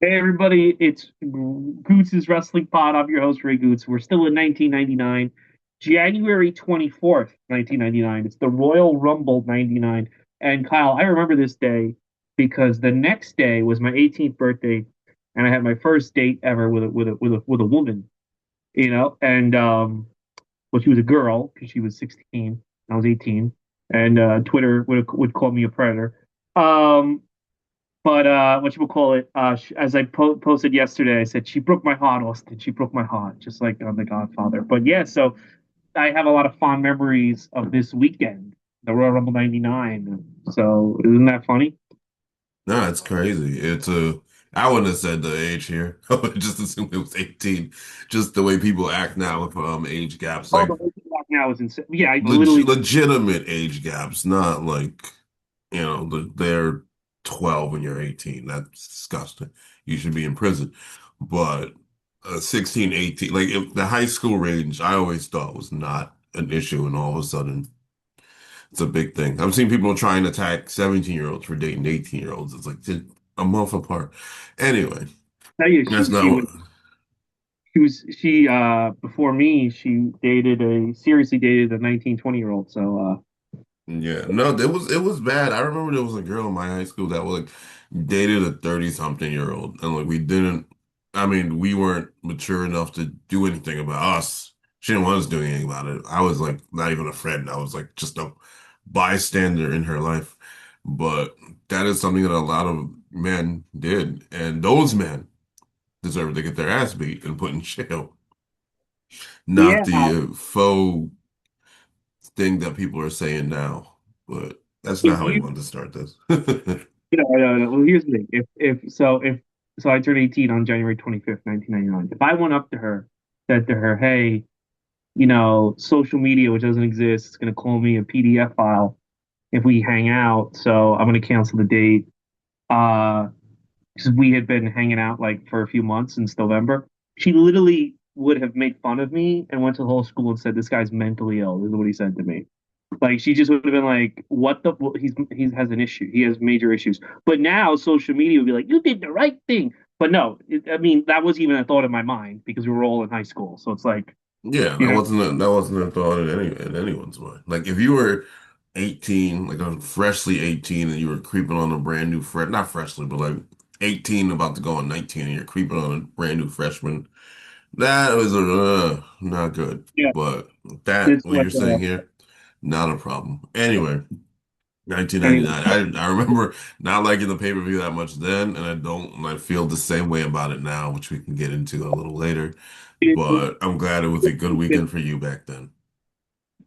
Hey everybody, it's Goots' Wrestling Pod. I'm your host, Ray Goots. We're still in 1999, January 24th, 1999. It's the Royal Rumble 99. And Kyle, I remember this day because the next day was my 18th birthday, and I had my first date ever with a woman, and well, she was a girl because she was 16, I was 18, and Twitter would call me a predator. Um, but what you call it? As I posted yesterday, I said she broke my heart, Austin. She broke my heart, just like on The Godfather. But yeah, so I have a lot of fond memories of this weekend, the Royal Rumble '99. So isn't that funny? No, it's crazy. I wouldn't have said the age here. I would just assumed it was 18. Just the way people act now with age gaps, Oh, like the whole thing back now is insane. Yeah, I literally. legitimate age gaps, not like, they're 12 and you're 18. That's disgusting. You should be in prison. But 16, 18, like if the high school range, I always thought was not an issue, and all of a sudden it's a big thing. I've seen people trying to attack 17-year-olds for dating 18-year-olds. It's like a month apart. Anyway, Tell you, that's she not she what. was she before me. She dated a seriously dated a 19, 20 year old. So Yeah, no, it was bad. I remember there was a girl in my high school that like dated a 30-something-year-old, and like we didn't. I mean, we weren't mature enough to do anything about us. She didn't want us to do anything about it. I was like not even a friend. I was like just a bystander in her life. But that is something that a lot of men did, and those men deserve to get their ass beat and put in jail, not yeah, the faux thing that people are saying now. But that's not if how we you wanted to start this. well, here's the thing. If I turned 18 on January 25th, 1999. If I went up to her, said to her, "Hey, social media, which doesn't exist, is going to call me a PDF file if we hang out. So I'm going to cancel the date." Uh, because we had been hanging out like for a few months since November. She literally would have made fun of me and went to the whole school and said, "This guy's mentally ill." This is what he said to me. Like she just would have been like, "What the? He has an issue. He has major issues." But now social media would be like, "You did the right thing." But no, I mean that was even a thought in my mind because we were all in high school. So it's like, Yeah, you know, that wasn't a thought in anyone's mind. Like if you were 18, like freshly 18, and you were creeping on a brand new friend, not freshly, but like 18 about to go on 19, and you're creeping on a brand new freshman, that was not good. yeah, But that this what like, you're saying here, not a problem. Anyway, anyway, 1999. I remember not liking the pay-per-view that much then, and I don't, and I feel the same way about it now, which we can get into a little later. it, But I'm glad it was a good it, weekend for you back then.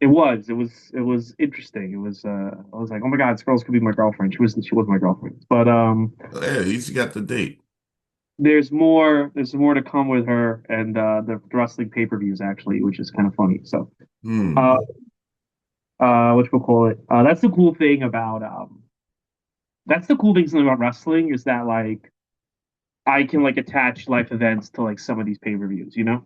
it was interesting. I was like, oh my god, this girl's could be my girlfriend. She was my girlfriend. But Hey, at least you got the date. there's more to come with her and the wrestling pay-per-views actually, which is kind of funny. So uh Hmm. what we'll call it. That's the cool thing something about wrestling is that like I can like attach life events to like some of these pay-per-views, you know?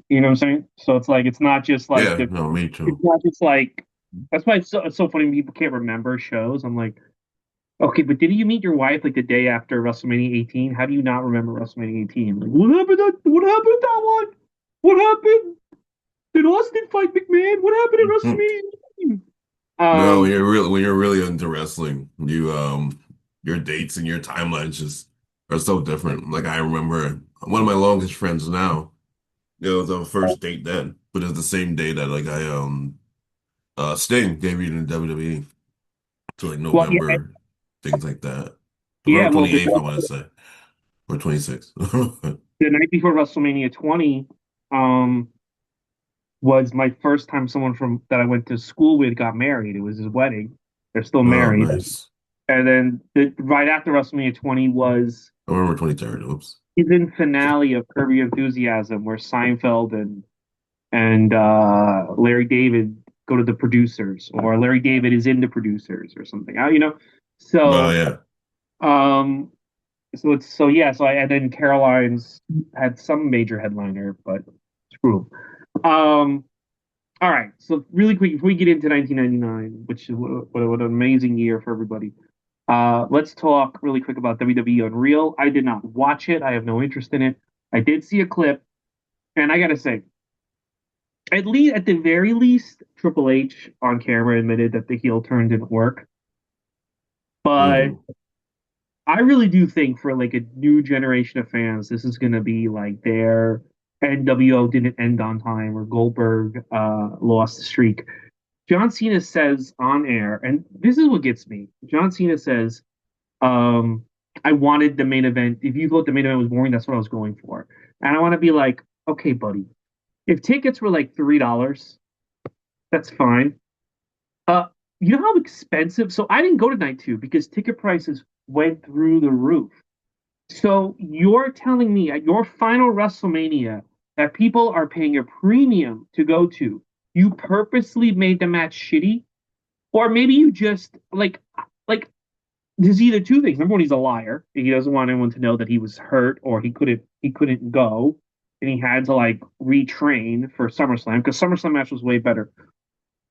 You know what I'm saying? So it's like it's not just like Yeah, the no, me it's too. not just like that's why it's so funny when people can't remember shows. I'm like, okay, but did you meet your wife like the day after WrestleMania 18? How do you not remember WrestleMania 18? Like, what happened at that one? What happened? Did Austin fight McMahon? What happened at WrestleMania 18? No, Um, when you're really into wrestling, your dates and your timelines just are so different. Like I remember one of my longest friends now, it was our first date then, but it's the same day that like I Sting debuted in WWE. To like well, yeah, November, things like that. yeah. November Well, 28th, I want to say, or 26th. the night before WrestleMania 20, um, was my first time someone from that I went to school with got married. It was his wedding. They're still Oh, married. nice. And then right after WrestleMania 20 was November 23rd. Oops. season finale of Curb Your Enthusiasm, where Seinfeld and Larry David go to the producers, or Larry David is in the producers, or something. Oh, So yeah. um, so yeah. So and then Caroline's had some major headliner, but screw 'em. All right. So really quick, before we get into 1999, which is what an amazing year for everybody. Let's talk really quick about WWE Unreal. I did not watch it. I have no interest in it. I did see a clip, and I gotta say, at the very least, Triple H on camera admitted that the heel turn didn't work. But Hmm. I really do think for like a new generation of fans, this is gonna be like their NWO didn't end on time or Goldberg lost the streak. John Cena says on air, and this is what gets me. John Cena says, Um, I wanted the main event. If you thought the main event was boring, that's what I was going for. And I want to be like, okay, buddy, if tickets were like $3, that's fine. Uh, you know how expensive? So I didn't go to night two because ticket prices went through the roof. So you're telling me at your final WrestleMania that people are paying a premium to go to, you purposely made the match shitty, or maybe you just like there's either two things. Number one, he's a liar. He doesn't want anyone to know that he was hurt or he couldn't go, and he had to like retrain for SummerSlam because SummerSlam match was way better.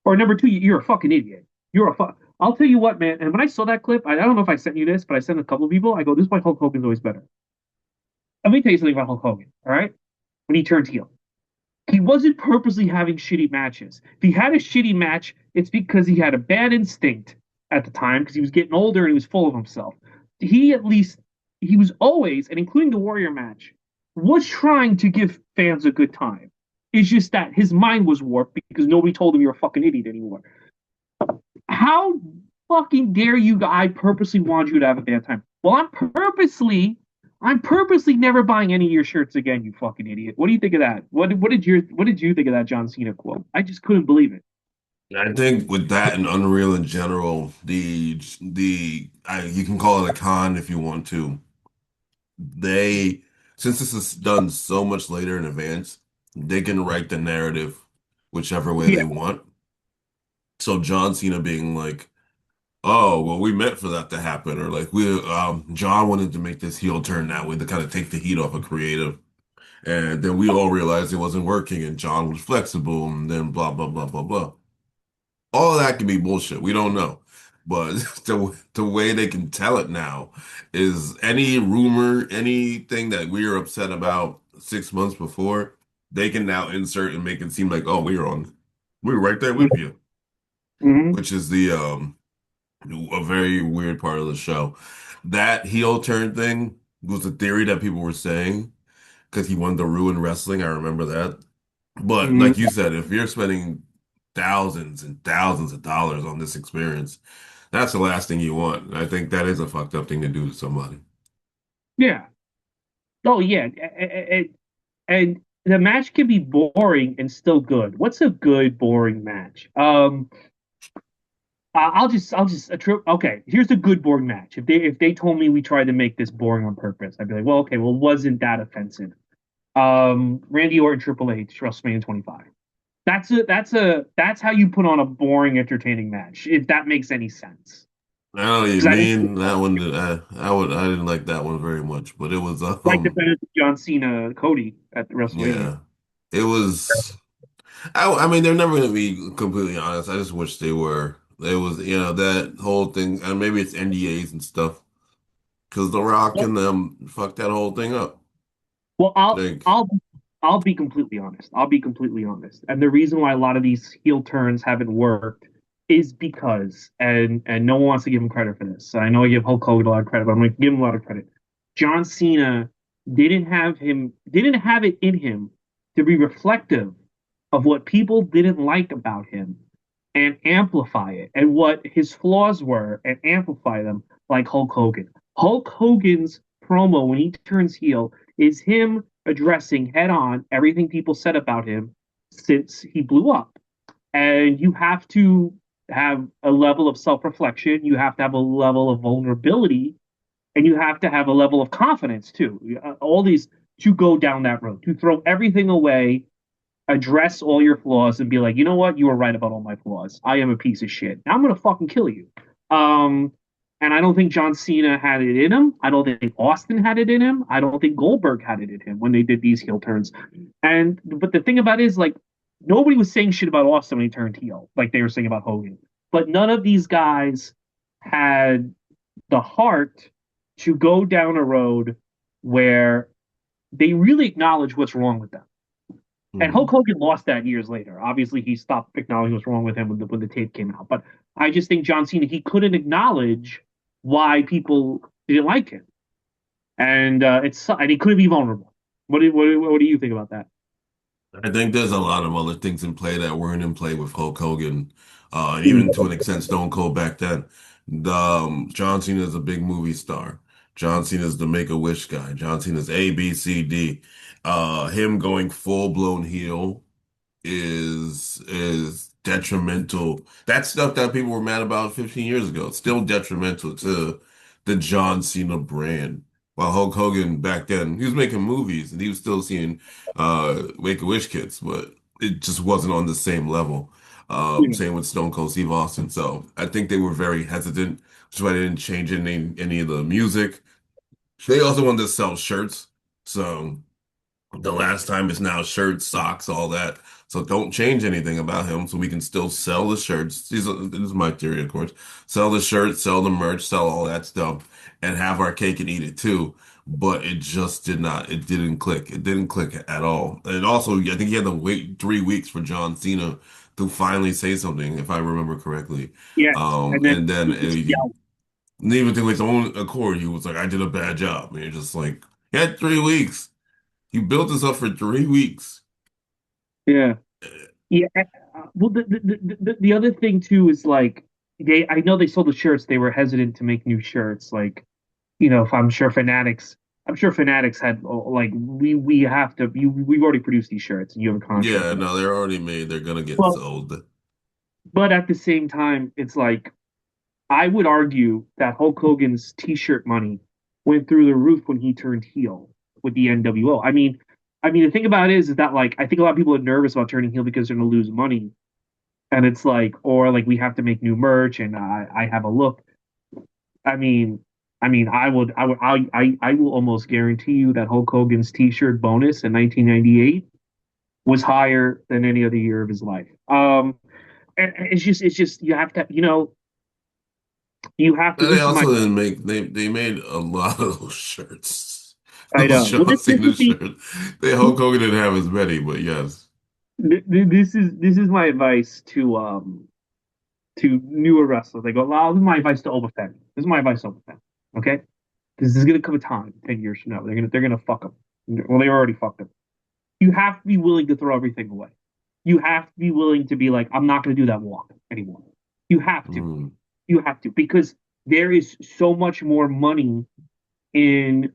Or number two, you're a fucking idiot. You're a fuck. I'll tell you what, man. And when I saw that clip, I don't know if I sent you this, but I sent a couple of people. I go, this is why Hulk Hogan's always better. Let me tell you something about Hulk Hogan. All right, when he turned heel, he wasn't purposely having shitty matches. If he had a shitty match, it's because he had a bad instinct at the time because he was getting older and he was full of himself. He at least he was always, and including the Warrior match, was trying to give fans a good time. It's just that his mind was warped because nobody told him you're a fucking idiot anymore. How fucking dare you? I purposely want you to have a bad time. Well, I'm purposely never buying any of your shirts again, you fucking idiot. What do you think of that? What did you think of that John Cena quote? I just couldn't believe it. I think with that and Unreal in general, you can call it a con if you want to. They since this is done so much later in advance, they can write the narrative whichever way Yeah. they want. So John Cena being like, "Oh, well, we meant for that to happen," or like we John wanted to make this heel turn that way to kind of take the heat off of creative. And then we all realized it wasn't working, and John was flexible, and then blah blah blah blah blah. All of that can be bullshit. We don't know. But the way they can tell it now is any rumor, anything that we were upset about 6 months before, they can now insert and make it seem like, oh, we were right there with you, Mm-hmm. which is the a very weird part of the show. That heel turn thing was a theory that people were saying because he wanted to ruin wrestling. I remember that. But like Mm-hmm. you said, if you're spending thousands and thousands of dollars on this experience, that's the last thing you want. And I think that is a fucked up thing to do to somebody. Yeah. Oh yeah. And the match can be boring and still good. What's a good boring match? I'll just okay. Here's a good boring match. If they told me we tried to make this boring on purpose, I'd be like, well, okay, well, wasn't that offensive? Randy Orton Triple H WrestleMania 25. That's how you put on a boring, entertaining match. If that makes any sense, I know what you because I didn't mean. That one, I didn't like that one very much, but it was, like the Benedict John Cena Cody at the WrestleMania. yeah, it was. I mean, they're never going to be completely honest. I just wish they were. It was, that whole thing, and maybe it's NDAs and stuff, because The Rock and them fucked that whole thing up. Well, I I'll think. I'll I'll be completely honest. I'll be completely honest. And the reason why a lot of these heel turns haven't worked is because, and no one wants to give him credit for this. So I know I give Hulk Hogan a lot of credit, but I'm going to give him a lot of credit. John Cena didn't have it in him to be reflective of what people didn't like about him and amplify it and what his flaws were and amplify them like Hulk Hogan. Hulk Hogan's promo when he turns heel is him addressing head on everything people said about him since he blew up. And you have to have a level of self reflection, you have to have a level of vulnerability, and you have to have a level of confidence too. All these to go down that road, to throw everything away, address all your flaws, and be like, you know what, you were right about all my flaws. I am a piece of shit. Now I'm gonna fucking kill you. Um, and I don't think John Cena had it in him. I don't think Austin had it in him. I don't think Goldberg had it in him when they did these heel turns. And but the thing about it is like nobody was saying shit about Austin when he turned heel, like they were saying about Hogan. But none of these guys had the heart to go down a road where they really acknowledge what's wrong with them. And Hulk Mhm. Hogan lost that years later. Obviously, he stopped acknowledging what's wrong with him when the tape came out. But I just think John Cena, he couldn't acknowledge why people didn't like him, and he couldn't be vulnerable. What do you think about that? I think there's a lot of other things in play that weren't in play with Hulk Hogan, and even to Mm. an extent Stone Cold back then. John Cena is a big movie star. John Cena is the Make-A-Wish guy. John Cena's A, B, C, D. Him going full-blown heel is detrimental. That stuff that people were mad about 15 years ago, it's still detrimental to the John Cena brand. While Hulk Hogan back then, he was making movies and he was still seeing Make-A-Wish kids, but it just wasn't on the same level. Yeah, Same with Stone Cold Steve Austin. So I think they were very hesitant, which is why they didn't change any of the music. They also wanted to sell shirts. So the last time is now shirts, socks, all that. So don't change anything about him so we can still sell the shirts. This is my theory, of course. Sell the shirts, sell the merch, sell all that stuff, and have our cake and eat it too. But it just did not. It didn't click. It didn't click at all. And also, I think he had to wait 3 weeks for John Cena to finally say something, if I remember correctly. yes, and then And then he just yelled. even to his own accord, he was like, "I did a bad job." And you're just like, "He had 3 weeks. You built this up for 3 weeks." Yeah, yeah. Well, the other thing too is like I know they sold the shirts. They were hesitant to make new shirts. Like if I'm sure Fanatics had like we have to. We've already produced these shirts, and you have a contract. Yeah, no, they're already made. They're gonna get Well, sold. but at the same time, it's like I would argue that Hulk Hogan's T-shirt money went through the roof when he turned heel with the NWO. I mean, the thing about it is that like I think a lot of people are nervous about turning heel because they're going to lose money, and it's like, or like we have to make new merch, and I have a look. I mean, I will almost guarantee you that Hulk Hogan's T-shirt bonus in 1998 was higher than any other year of his life. And it's just you have to, you have to. And they This is my also didn't make they made a lot of those shirts. I Those know. Well, John this Cena is the shirts. They Hulk Hogan didn't have as many, but yes. this is my advice to newer wrestlers. They go, well, this is my advice to Oba Fett. This is my advice to Oba Fett. Okay, this is gonna come a time 10 years from now. They're gonna fuck them. Well, they already fucked them. You have to be willing to throw everything away. You have to be willing to be like, I'm not gonna do that walk anymore. You have to. Mm. You have to because there is so much more money in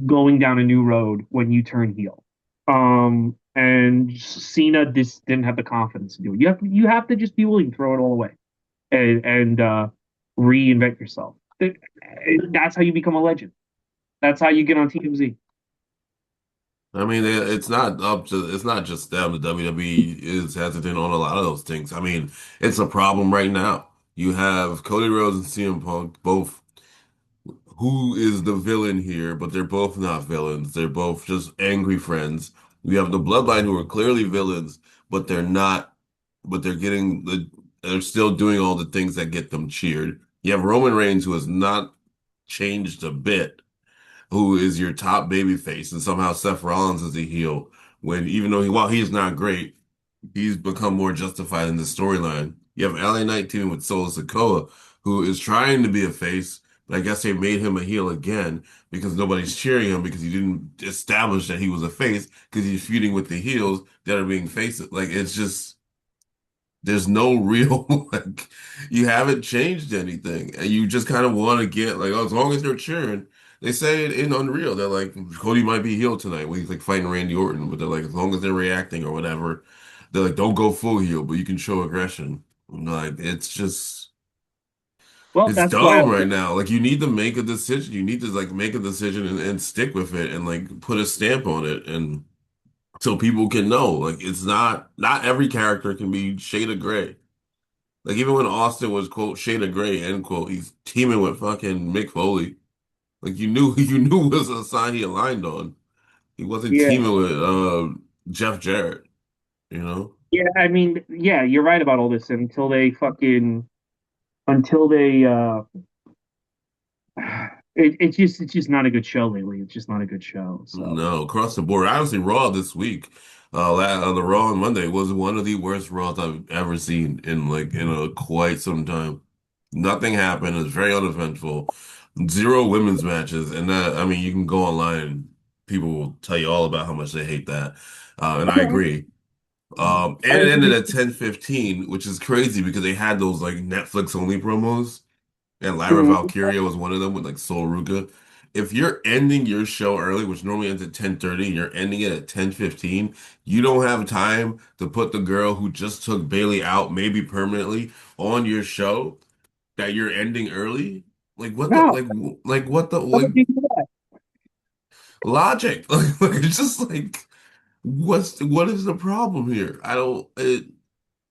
going down a new road when you turn heel. And Cena just didn't have the confidence to do it. You have to just be willing to throw it all away and reinvent yourself. That's how you become a legend. That's how you get on TMZ. I mean, it's not up to it's not just them. The WWE is hesitant on a lot of those things. I mean, it's a problem right now. You have Cody Rhodes and CM Punk both who is the villain here, but they're both not villains. They're both just angry friends. We have the Bloodline who are clearly villains, but they're not, but they're still doing all the things that get them cheered. You have Roman Reigns who has not changed a bit, who is your top babyface, and somehow Seth Rollins is a heel when even though while he's not great, he's become more justified in the storyline. You have LA Knight teaming with Solo Sikoa, who is trying to be a face, but I guess they made him a heel again because nobody's cheering him because he didn't establish that he was a face because he's feuding with the heels that are being faces. Like it's just there's no real like you haven't changed anything, and you just kind of want to get like oh, as long as they're cheering. They say it in Unreal. They're like Cody might be heel tonight when he's like fighting Randy Orton, but they're like as long as they're reacting or whatever, they're like don't go full heel, but you can show aggression. Like it's just Well, it's that's why dumb right now. Like you need to make a decision. You need to like make a decision and stick with it and like put a stamp on it and so people can know. Like it's not every character can be shade of gray. Like even when Austin was quote shade of gray end quote, he's teaming with fucking Mick Foley. Like you knew you knew was a sign he aligned on. He wasn't yeah, teaming with Jeff Jarrett, you know? yeah. I mean, yeah, you're right about all this until they It's just not a good show lately. It's just not a good show. So No, across the board. Honestly, Raw this week, the Raw on Monday was one of the worst Raws I've ever seen in quite some time. Nothing happened. It was very uneventful. Zero women's matches, and that I mean, you can go online and people will tell you all about how much they hate that, and I agree. And I it ended agree. at 10:15, which is crazy because they had those like Netflix only promos. And Lyra Mhm. Valkyria was one of them with like Sol Ruka. If you're ending your show early, which normally ends at 10:30, and you're ending it at 10:15, you don't have time to put the girl who just took Bailey out, maybe permanently, on your show that you're ending early. Like what the No, what the how like would you do that? logic? It's just like what is the problem here? I don't it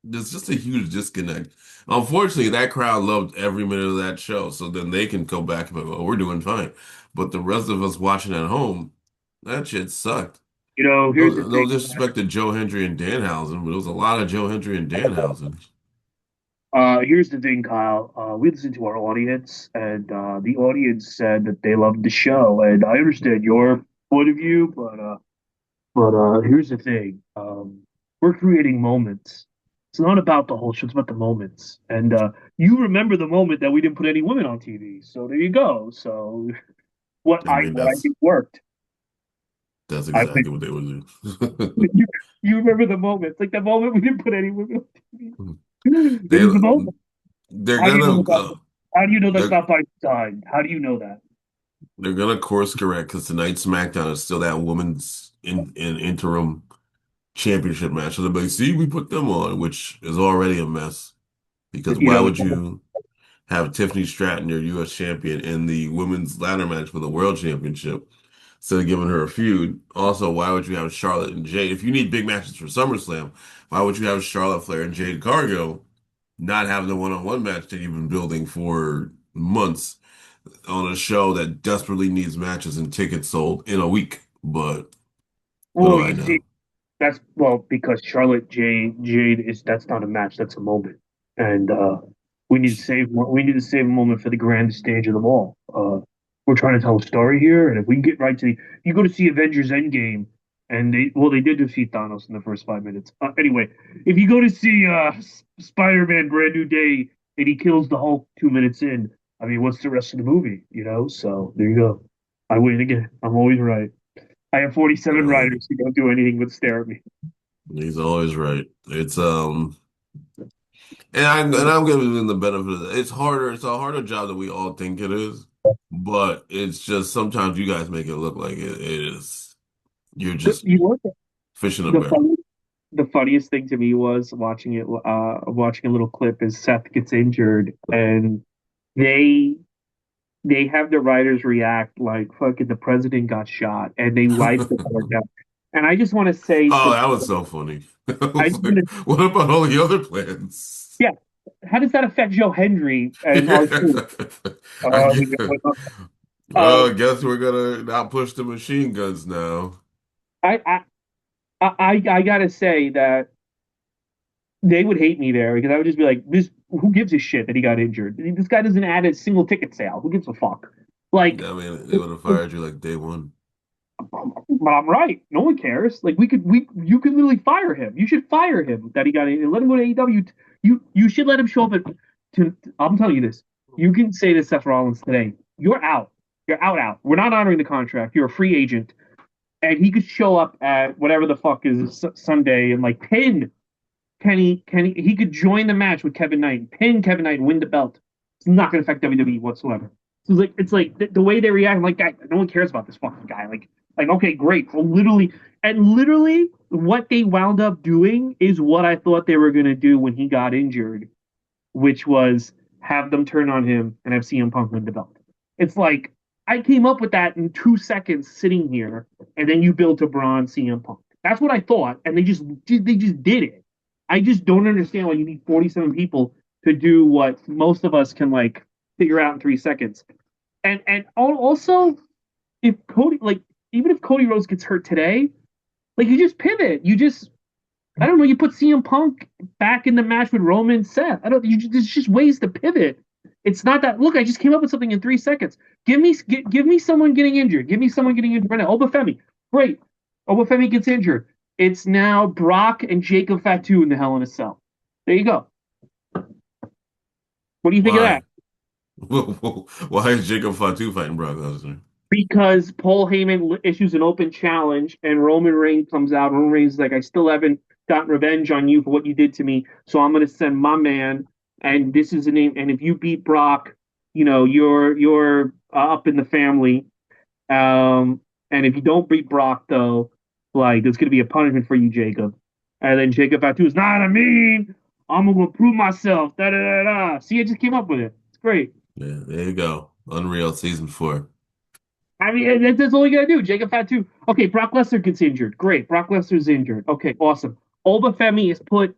There's just a huge disconnect. Unfortunately, that crowd loved every minute of that show, so then they can go back and go, "Oh, we're doing fine." But the rest of us watching at home, that shit sucked. Here's the No thing. disrespect to Joe Hendry and Danhausen, but it was a lot of Joe Hendry and Danhausen. Here's the thing, Kyle. We listened to our audience, and the audience said that they loved the show, and I understand your point of view, but here's the thing. We're creating moments. It's not about the whole show; it's about the moments. And you remember the moment that we didn't put any women on TV. So there you go. So I mean, what I did worked. that's I exactly what they would do. you, you remember the moment. It's like the moment we didn't put any women on TV. It They was the moment. they're How do you know gonna that? How do you know that's they're not by design? How do you know that? they're gonna course correct because tonight's SmackDown is still that woman's in interim championship match. So they'll be like, see, we put them on, which is already a mess. Because You why know, would you have Tiffany Stratton, your U.S. champion, in the women's ladder match for the world championship instead of giving her a feud? Also, why would you have Charlotte and Jade? If you need big matches for SummerSlam, why would you have Charlotte Flair and Jade Cargill not have the one-on-one match that you've been building for months on a show that desperately needs matches and tickets sold in a week? But what do well, I you see, know? because Charlotte Jade is that's not a match, that's a moment, and we need to save a moment for the grandest stage of them all. We're trying to tell a story here, and if we get right to you go to see Avengers Endgame, and they did defeat Thanos in the first 5 minutes. Anyway, if you go to see Spider-Man Brand New Day and he kills the Hulk 2 minutes in, I mean, what's the rest of the movie? So there you go. I win again. I'm always right. I have 47 Uh, riders who don't do anything but stare at me. he's always right. And I'm giving him the benefit of that. It's harder. It's a harder job than we all think it is, but it's just sometimes you guys make it look like it is. You're just You know what fishing a the barrel. funny, the funniest thing to me was watching it. Watching a little clip is Seth gets injured, and they they have the writers react like fucking the president got shot, and they wipe the court down. And I just want to say Oh, to that was so funny. I I was just want like, to what about all the other plans? yeah, how does that affect Joe Henry and our Yeah. team? I Uh, guess, well, I um, guess we're gonna not push the machine guns now. I, I I gotta say that they would hate me there because I would just be like, this. Who gives a shit that he got injured? This guy doesn't add a single ticket sale. Who gives a fuck? Like, I mean, they would have fired you like day one. but I'm right. No one cares. Like, you could literally fire him. You should fire him that he got in. Let him go to AEW. You should let him show up I'm telling you this. You can say to Seth Rollins today, you're out. You're out. We're not honoring the contract. You're a free agent. And he could show up at whatever the fuck is Sunday and like pin he could join the match with Kevin Knight, pin Kevin Knight, win the belt. It's not going to affect WWE whatsoever. So it's like the way they react, like guy, no one cares about this fucking guy. Like okay, great. Well, literally, what they wound up doing is what I thought they were going to do when he got injured, which was have them turn on him and have CM Punk win the belt. It's like I came up with that in 2 seconds sitting here, and then you built a Braun CM Punk. That's what I thought, and they just did it. I just don't understand why you need 47 people to do what most of us can like figure out in 3 seconds. And also, if Cody like even if Cody Rhodes gets hurt today, like you just pivot. I don't know. You put CM Punk back in the match with Roman and Seth. I don't. There's just ways to pivot. It's not that. Look, I just came up with something in 3 seconds. Give me someone getting injured. Give me someone getting injured right now. Obafemi, great. Obafemi gets injured. It's now Brock and Jacob Fatu in the Hell in a Cell. There you go. What do you think of that? Why? Why is Jacob Fatu fighting Brock Lesnar? Because Paul Heyman issues an open challenge and Roman Reigns comes out. Roman Reigns is like, I still haven't gotten revenge on you for what you did to me, so I'm going to send my man. And this is the name. And if you beat Brock, you're up in the family. And if you don't beat Brock, though, like there's going to be a punishment for you, Jacob. And then Jacob Fatu is not. I'm going to prove myself. Da da da da. See, I just came up with it. It's great. Yeah, there you go. Unreal season 4. I mean, that's all you gotta do. Jacob Fatu. Okay, Brock Lesnar gets injured. Great. Brock Lesnar's injured. Okay, awesome. Obafemi is put.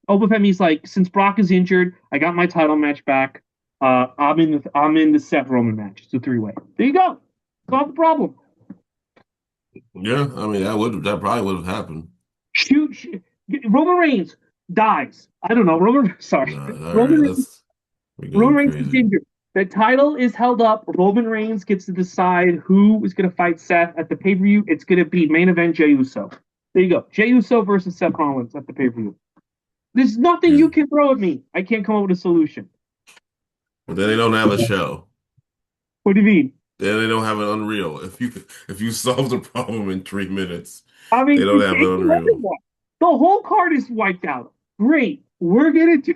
Obafemi's like, since Brock is injured, I got my title match back. I'm in the Seth Roman match. It's a 3-way. There you go. Solve the problem. Yeah, I mean that probably would have happened. Shoot. Roman Reigns dies. I don't know. Sorry. All right, Roman we're Roman going Reigns gets crazy. injured. The title is held up. Roman Reigns gets to decide who is going to fight Seth at the pay per view. It's going to be main event Jey Uso. There you go. Jey Uso versus Seth Rollins at the pay per view. There's nothing Yeah. you can throw at me. I can't come up with a solution. But then they don't have a show. What do you mean? Then they don't have an Unreal. If you solve the problem in 3 minutes, I they mean, don't it's, have an it's Unreal. everyone. The whole card is wiped out. Great. We're gonna do.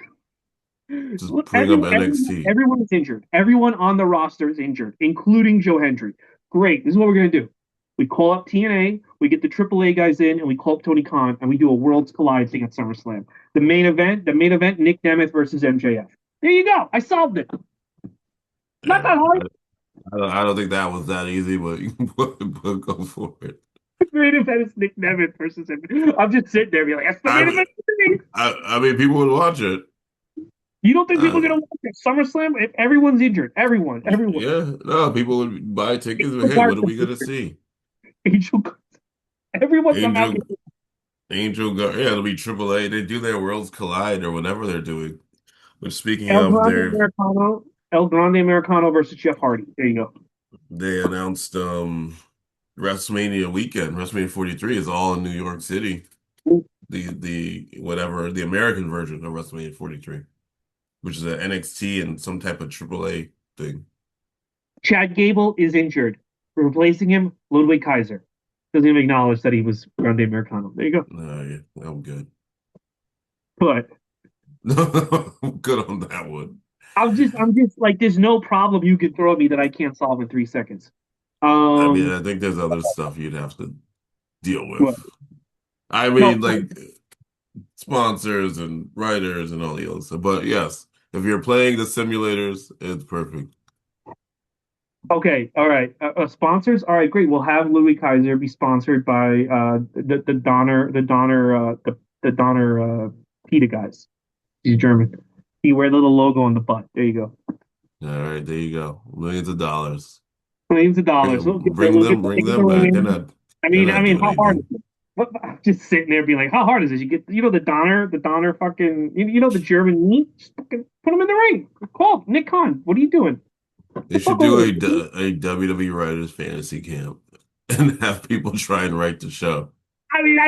Just Look, bring up NXT. everyone is injured. Everyone on the roster is injured, including Joe Hendry. Great. This is what we're gonna do. We call up TNA, we get the AAA guys in, and we call up Tony Khan, and we do a Worlds Collide thing at SummerSlam. The main event, Nick Nemeth versus MJF. There you go. I solved it. Not Yeah, that hard. I don't think that was that easy, but but go for it. The main event is Nick Nemeth versus MJF. I'm just sitting there, being like, "That's the I main mean, event." I mean, people would watch it. You don't think people are Uh, gonna watch it? SummerSlam? If everyone's injured, everyone. yeah, no, people would buy tickets. But Angel hey, what are Garza's we gonna injured. see? Angel, everyone somehow Angel, gets yeah, it'll be AAA. They do their Worlds Collide or whatever they're doing. But speaking El of Grande their, Americano, El Grande Americano versus Jeff Hardy. There you go. they announced WrestleMania weekend. WrestleMania 43 is all in New York City. The whatever the American version of WrestleMania 43, which is an NXT and some type of AAA thing. Chad Gable is injured. Replacing him, Ludwig Kaiser. Doesn't even acknowledge that he was Grande Americano. There you go. No, yeah, I'm good. But I'm good on that one. I'm just like, there's no problem you could throw at me that I can't solve in 3 seconds. I mean, Um, I think there's other stuff you'd have to deal what? with. I No. mean, like sponsors and writers and all the other stuff. But yes, if you're playing the simulators, it's perfect. Okay. All right. Sponsors. All right. Great. We'll have Louis Kaiser be sponsored by the Donner Pita guys. He's German. He wear the little logo on the butt. There you go. All right, there you go. Millions of dollars. Millions of dollars. Bring We'll get the them back. win. I They're mean, I not mean, doing how hard is anything. it? What, just sitting there being like, how hard is this? You get, the Donner fucking, the German meat. Just fucking put him in the ring. Call Nick Khan. What are you doing? Get They the should fuck do over there. a WWE Writers Fantasy Camp and have people try and write the show. I mean,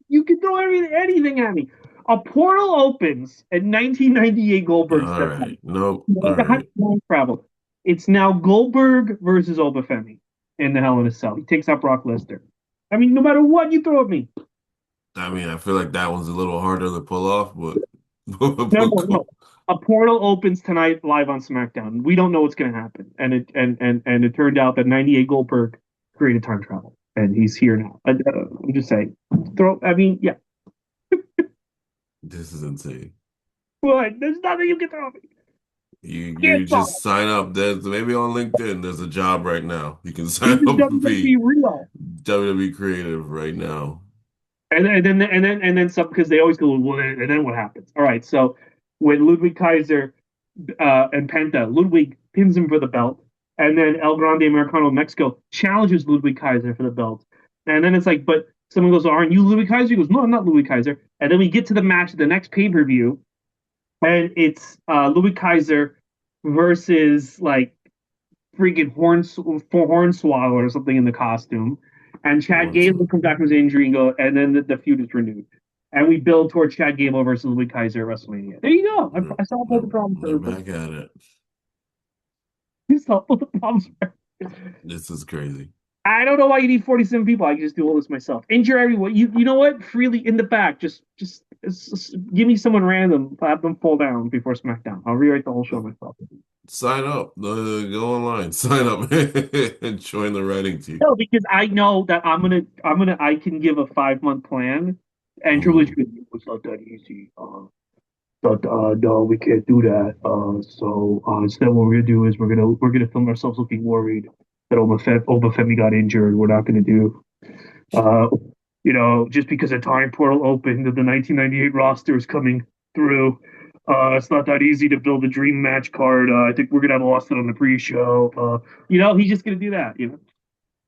you could throw anything at me. A portal opens in 1998. Goldberg All steps out. right. Nope. All The hot right. time travel. It's now Goldberg versus Obafemi in the Hell in a Cell. He takes out Brock Lesnar. I mean, no matter what you throw at me. I mean, I feel like that one's a little harder to pull off, but, No, but no, no. cool. A portal opens tonight live on SmackDown. We don't know what's going to happen, and it turned out that 98 Goldberg created time travel, and he's here now. I'm just saying. Throw. I mean, yeah. This is insane. What? There's nothing you can throw at me. You Can't just solve. sign up. There's maybe on LinkedIn. There's a job right now. You can This sign is up to be WWE real. WWE creative right now. And then some because they always go, well, and then what happens? All right, so when Ludwig Kaiser and Penta, Ludwig pins him for the belt, and then El Grande Americano of Mexico challenges Ludwig Kaiser for the belt, and then it's like, but someone goes, aren't you Ludwig Kaiser? He goes, no, I'm not Ludwig Kaiser, and then we get to the match, the next pay per view, and it's Ludwig Kaiser versus like freaking Hornswoggle or something in the costume, and Chad Once, Gable comes back from his injury and go, and then the feud is renewed, and we build towards Chad Gable versus Lee Kaiser at WrestleMania. There you go. I solved all the problems for they're everybody. back at it. You solved all the problems. This is crazy. I don't know why you need 47 people. I can just do all this myself. Injure everyone. You know what? Freely in the back. Just give me someone random. Have them fall down before SmackDown. I'll rewrite the whole show myself. Sign up. Go online. Sign up and join the writing team. No, because I know that I can give a 5 month plan, and Triple H Mm. goes, it's not that easy. But no, we can't do that. So instead, what we're gonna do is we're gonna film ourselves looking worried that Obafemi got injured. We're not gonna do uh, just because a time portal opened, the 1998 roster is coming through. It's not that easy to build a dream match card. I think we're gonna have Austin on the pre-show. He's just gonna do that.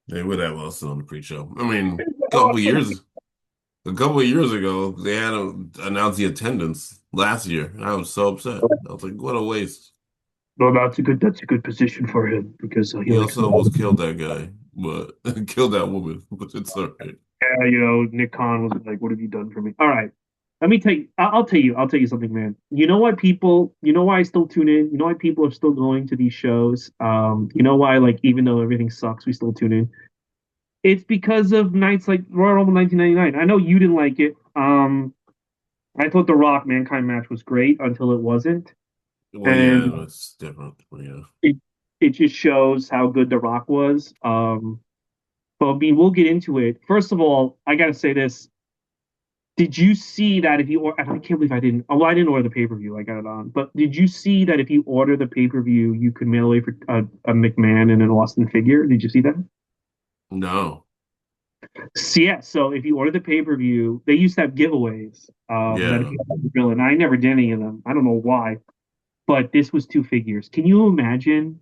They would have us on the pre-show. I mean, a couple Austin. years a couple of years ago, they had announced the attendance last year. I was so upset. I was like, what a waste. No, that's a good position for him because he He likes also almost killed that guy, but killed that woman, but it's all right. yeah, Nick Khan was like, "What have you done for me?" All right, let me tell you. I'll tell you something, man. You know why people? You know why I still tune in? You know why people are still going to these shows? You know why, like, even though everything sucks, we still tune in. It's because of nights like Royal Rumble 1999. I know you didn't like it. I thought the Rock Mankind match was great until it wasn't, Well, and yeah, it's different. Yeah. it it just shows how good the Rock was. But I mean, we'll get into it. First of all, I gotta say this. Did you see that if you or I can't believe I didn't. Oh, well, I didn't order the pay per view. I got it on. But did you see that if you order the pay per view, you could mail away for a McMahon and an Austin figure? Did you see that? No. So, yeah. So if you order the pay per view, they used to have giveaways. That if Yeah. you have the bill, and I never did any of them. I don't know why, but this was two figures. Can you imagine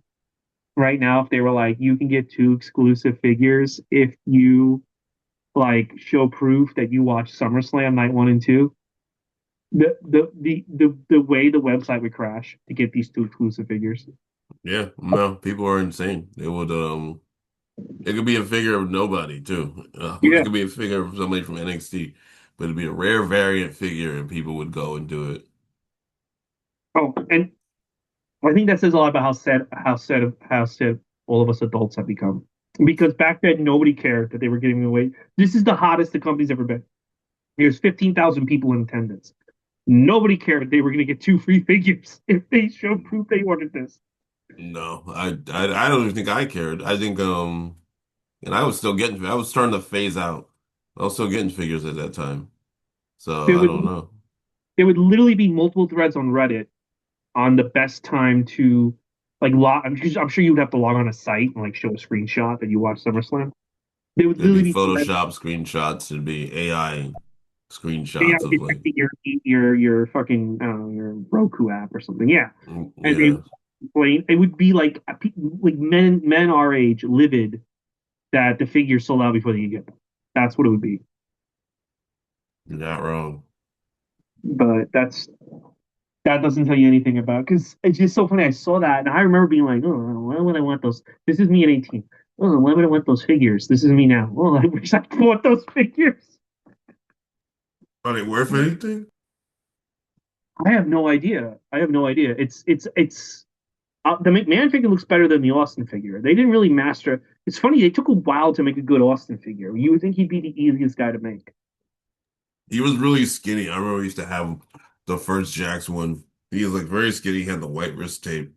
right now if they were like, you can get two exclusive figures if you like show proof that you watched SummerSlam night one and two? The way the website would crash to get these two exclusive figures. Yeah. No, people are insane. They would it could be a figure of nobody too. It Yeah. could be a figure of somebody from NXT, but it'd be a rare variant figure and people would go and do it. Oh, and I think that says a lot about how sad all of us adults have become. Because back then nobody cared that they were giving away. This is the hottest the company's ever been. There's 15,000 people in attendance. Nobody cared they were going to get two free figures if they showed proof they ordered this. No, I don't even think I cared. I think and I was starting to phase out. I was still getting figures at that time. So There I would don't know. there would literally be multiple threads on Reddit on the best time to like log. I'm sure you would have to log on a site and like show a screenshot that you watched SummerSlam. There would It'd literally be be threads. Photoshop screenshots, it'd be AI Yeah, screenshots of like detecting your fucking I don't know, your Roku app or something. Yeah, and they yeah, explain it would be like like men our age livid that the figures sold out before they could get them. That's what it would be. you're not wrong. But that doesn't tell you anything about because it's just so funny. I saw that and I remember being like, oh, why would I want those? This is me at 18. Oh, why would I want those figures? This is me now. Oh, I wish I could want those figures. Are they worth anything? I have no idea. I have no idea. It's the McMahon figure looks better than the Austin figure. They didn't really master. It's funny. They took a while to make a good Austin figure. You would think he'd be the easiest guy to make. He was really skinny. I remember we used to have the first Jax one. He was like very skinny, he had the white wrist tape.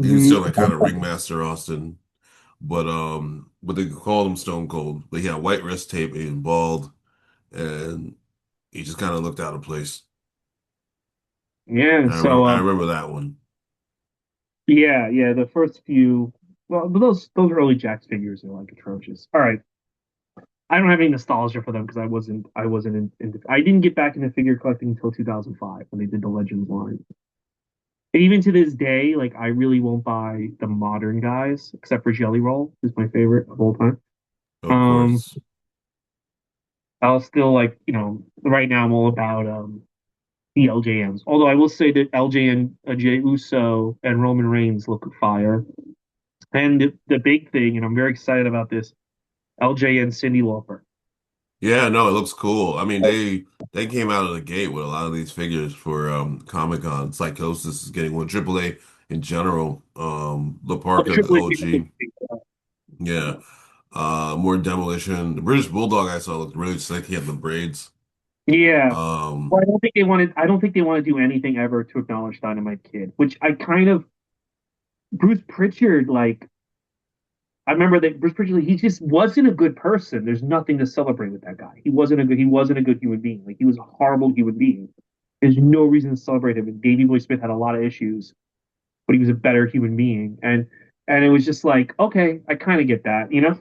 He was Mhm. still like kind of ringmaster Austin. But they called him Stone Cold. But he had white wrist tape, he was bald, and he just kind of looked out of place. Yeah. So I remember that one. yeah. The first few. Well, but those early Jax figures are like atrocious. All right. I don't have any nostalgia for them because I wasn't I didn't get back into figure collecting until 2005 when they did the Legends line. And even to this day, like I really won't buy the modern guys except for Jelly Roll, who's my favorite of all time. Of Um, course. I'll still like right now I'm all about the LJNs. Although I will say that LJN, Jey Uso, and Roman Reigns look fire. And the big thing, and I'm very excited about this, LJN Cindy Lauper. Yeah, no, it looks cool. I mean, they came out of the gate with a lot of these figures for Comic-Con. Psychosis is getting one. AAA in general. La Oh, Parka, the Triple H is a big OG. Yeah. More Demolition. The British Bulldog I saw looked really sick. He had the braids. Yeah. Well, Um, I don't think they want to do anything ever to acknowledge Dynamite Kid, which I kind of Bruce Pritchard, like I remember that Bruce Pritchard, he just wasn't a good person. There's nothing to celebrate with that guy. He wasn't a good human being. Like he was a horrible human being. There's no reason to celebrate him. And Davey Boy Smith had a lot of issues, but he was a better human being. And it was just like, okay, I kind of get that, you know?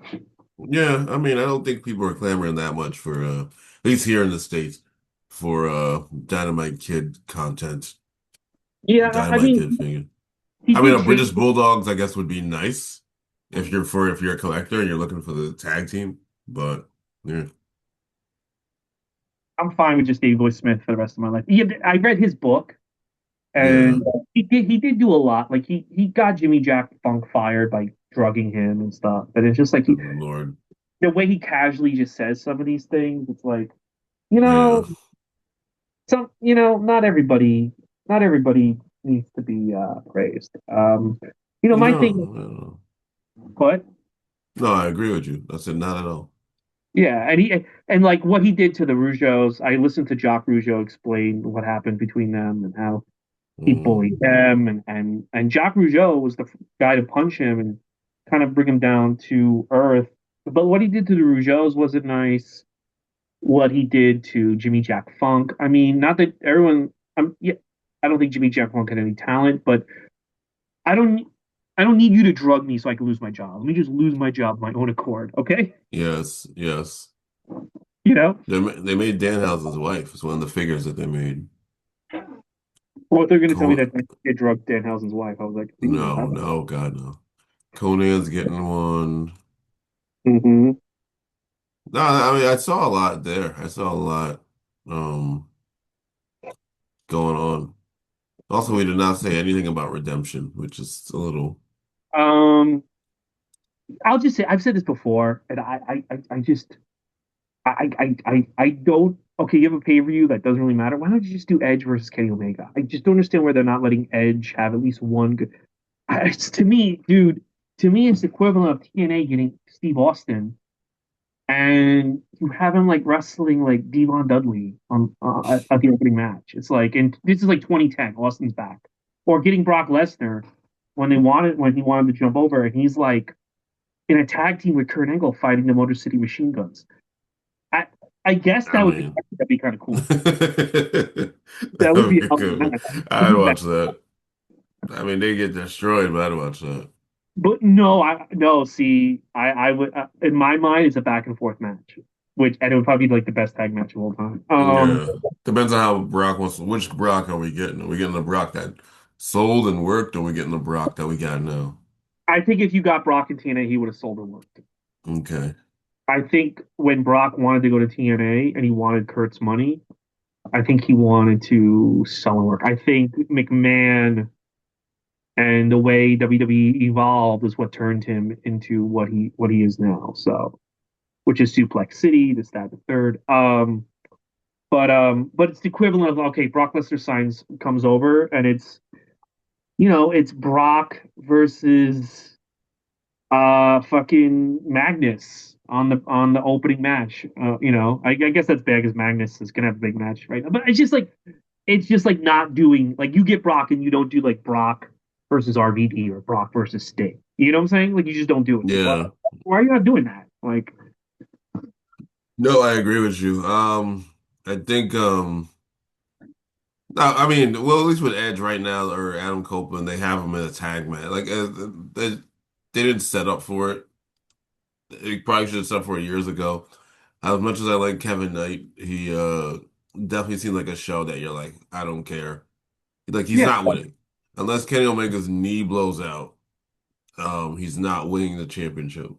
yeah, I mean, I don't think people are clamoring that much for at least here in the States for Dynamite Kid content. Yeah, I Dynamite mean, Kid figure. he I mean, did a change. British Bulldogs, I guess, would be nice if you're a collector and you're looking for the tag team. But yeah, I'm fine with just Davey Boy Smith for the rest of my life. Yeah, I read his book, yeah. and he did do a lot. Like he got Jimmy Jack Funk fired by drugging him and stuff. And it's just like Good Lord. the way he casually just says some of these things. It's like you Yeah. know, not everybody needs to be praised. My No, thing, no, but no, I agree with you. I said not at all. yeah, and like what he did to the Rougeaus. I listened to Jacques Rougeau explain what happened between them and how he Mm, bullied them, and Jacques Rougeau was the guy to punch him and kind of bring him down to earth. But what he did to the Rougeaus wasn't nice. What he did to Jimmy Jack Funk. I mean, not that everyone. Yeah, I don't think Jimmy Jack Funk had any talent, but I don't. I don't need you to drug me so I can lose my job. Let me just lose my job of my own accord, okay? yes, yes. You know, They made Danhausen's wife. It's one of the figures that they made. or if they're going to tell me Con that they drugged Danhausen's wife, I was like, ooh, no, no, God, no. Conan's getting one. mm-hmm. No, I mean I saw a lot there. I saw a lot um going on. Also, we did not say anything about redemption, which is a little um, I'll just say I've said this before, and I just I don't. Okay, you have a pay per view that doesn't really matter. Why don't you just do Edge versus Kenny Omega? I just don't understand why they're not letting Edge have at least one good. It's to me, dude. To me, it's the equivalent of TNA getting Steve Austin, and you have him like wrestling like Devon Dudley on at the opening match. It's like, and this is like 2010. Austin's back, or getting Brock Lesnar when he wanted to jump over, and he's like in a tag team with Kurt Angle fighting the Motor City Machine Guns. I I guess I mean that'd be kind of cool. that That would would be be awesome. good. I'd watch that. I mean they get destroyed, but I'd watch that. But no, I no. See, I would in my mind it's a back and forth match, which and it would probably be like the best tag match of all time. Yeah. Depends on how Brock wants which Brock are we getting? Are we getting the Brock that sold and worked, or are we getting the Brock that we got now? I think if you got Brock in TNA, he would have sold and worked. Okay. I think when Brock wanted to go to TNA and he wanted Kurt's money, I think he wanted to sell and work. I think McMahon and the way WWE evolved is what turned him into what he is now. So, which is Suplex City, this, that, the third. But it's the equivalent of okay, Brock Lesnar signs comes over and it's Brock versus fucking Magnus on the opening match. I guess that's bad because Magnus is gonna have a big match right now. But it's just like not doing like you get Brock and you don't do like Brock versus RVD or Brock versus Sting. You know what I'm saying? Like you just don't do it. Like Yeah. why are you not doing that? Like No, I agree with you. I think no, I mean, well, at least with Edge right now or Adam Copeland, they have him in a tag match. Like they didn't set up for it. They probably should have set up for it years ago. As much as I like Kevin Knight, he definitely seemed like a show that you're like, I don't care. Like he's yeah, not winning. Unless Kenny Omega's knee blows out, he's not winning the championship.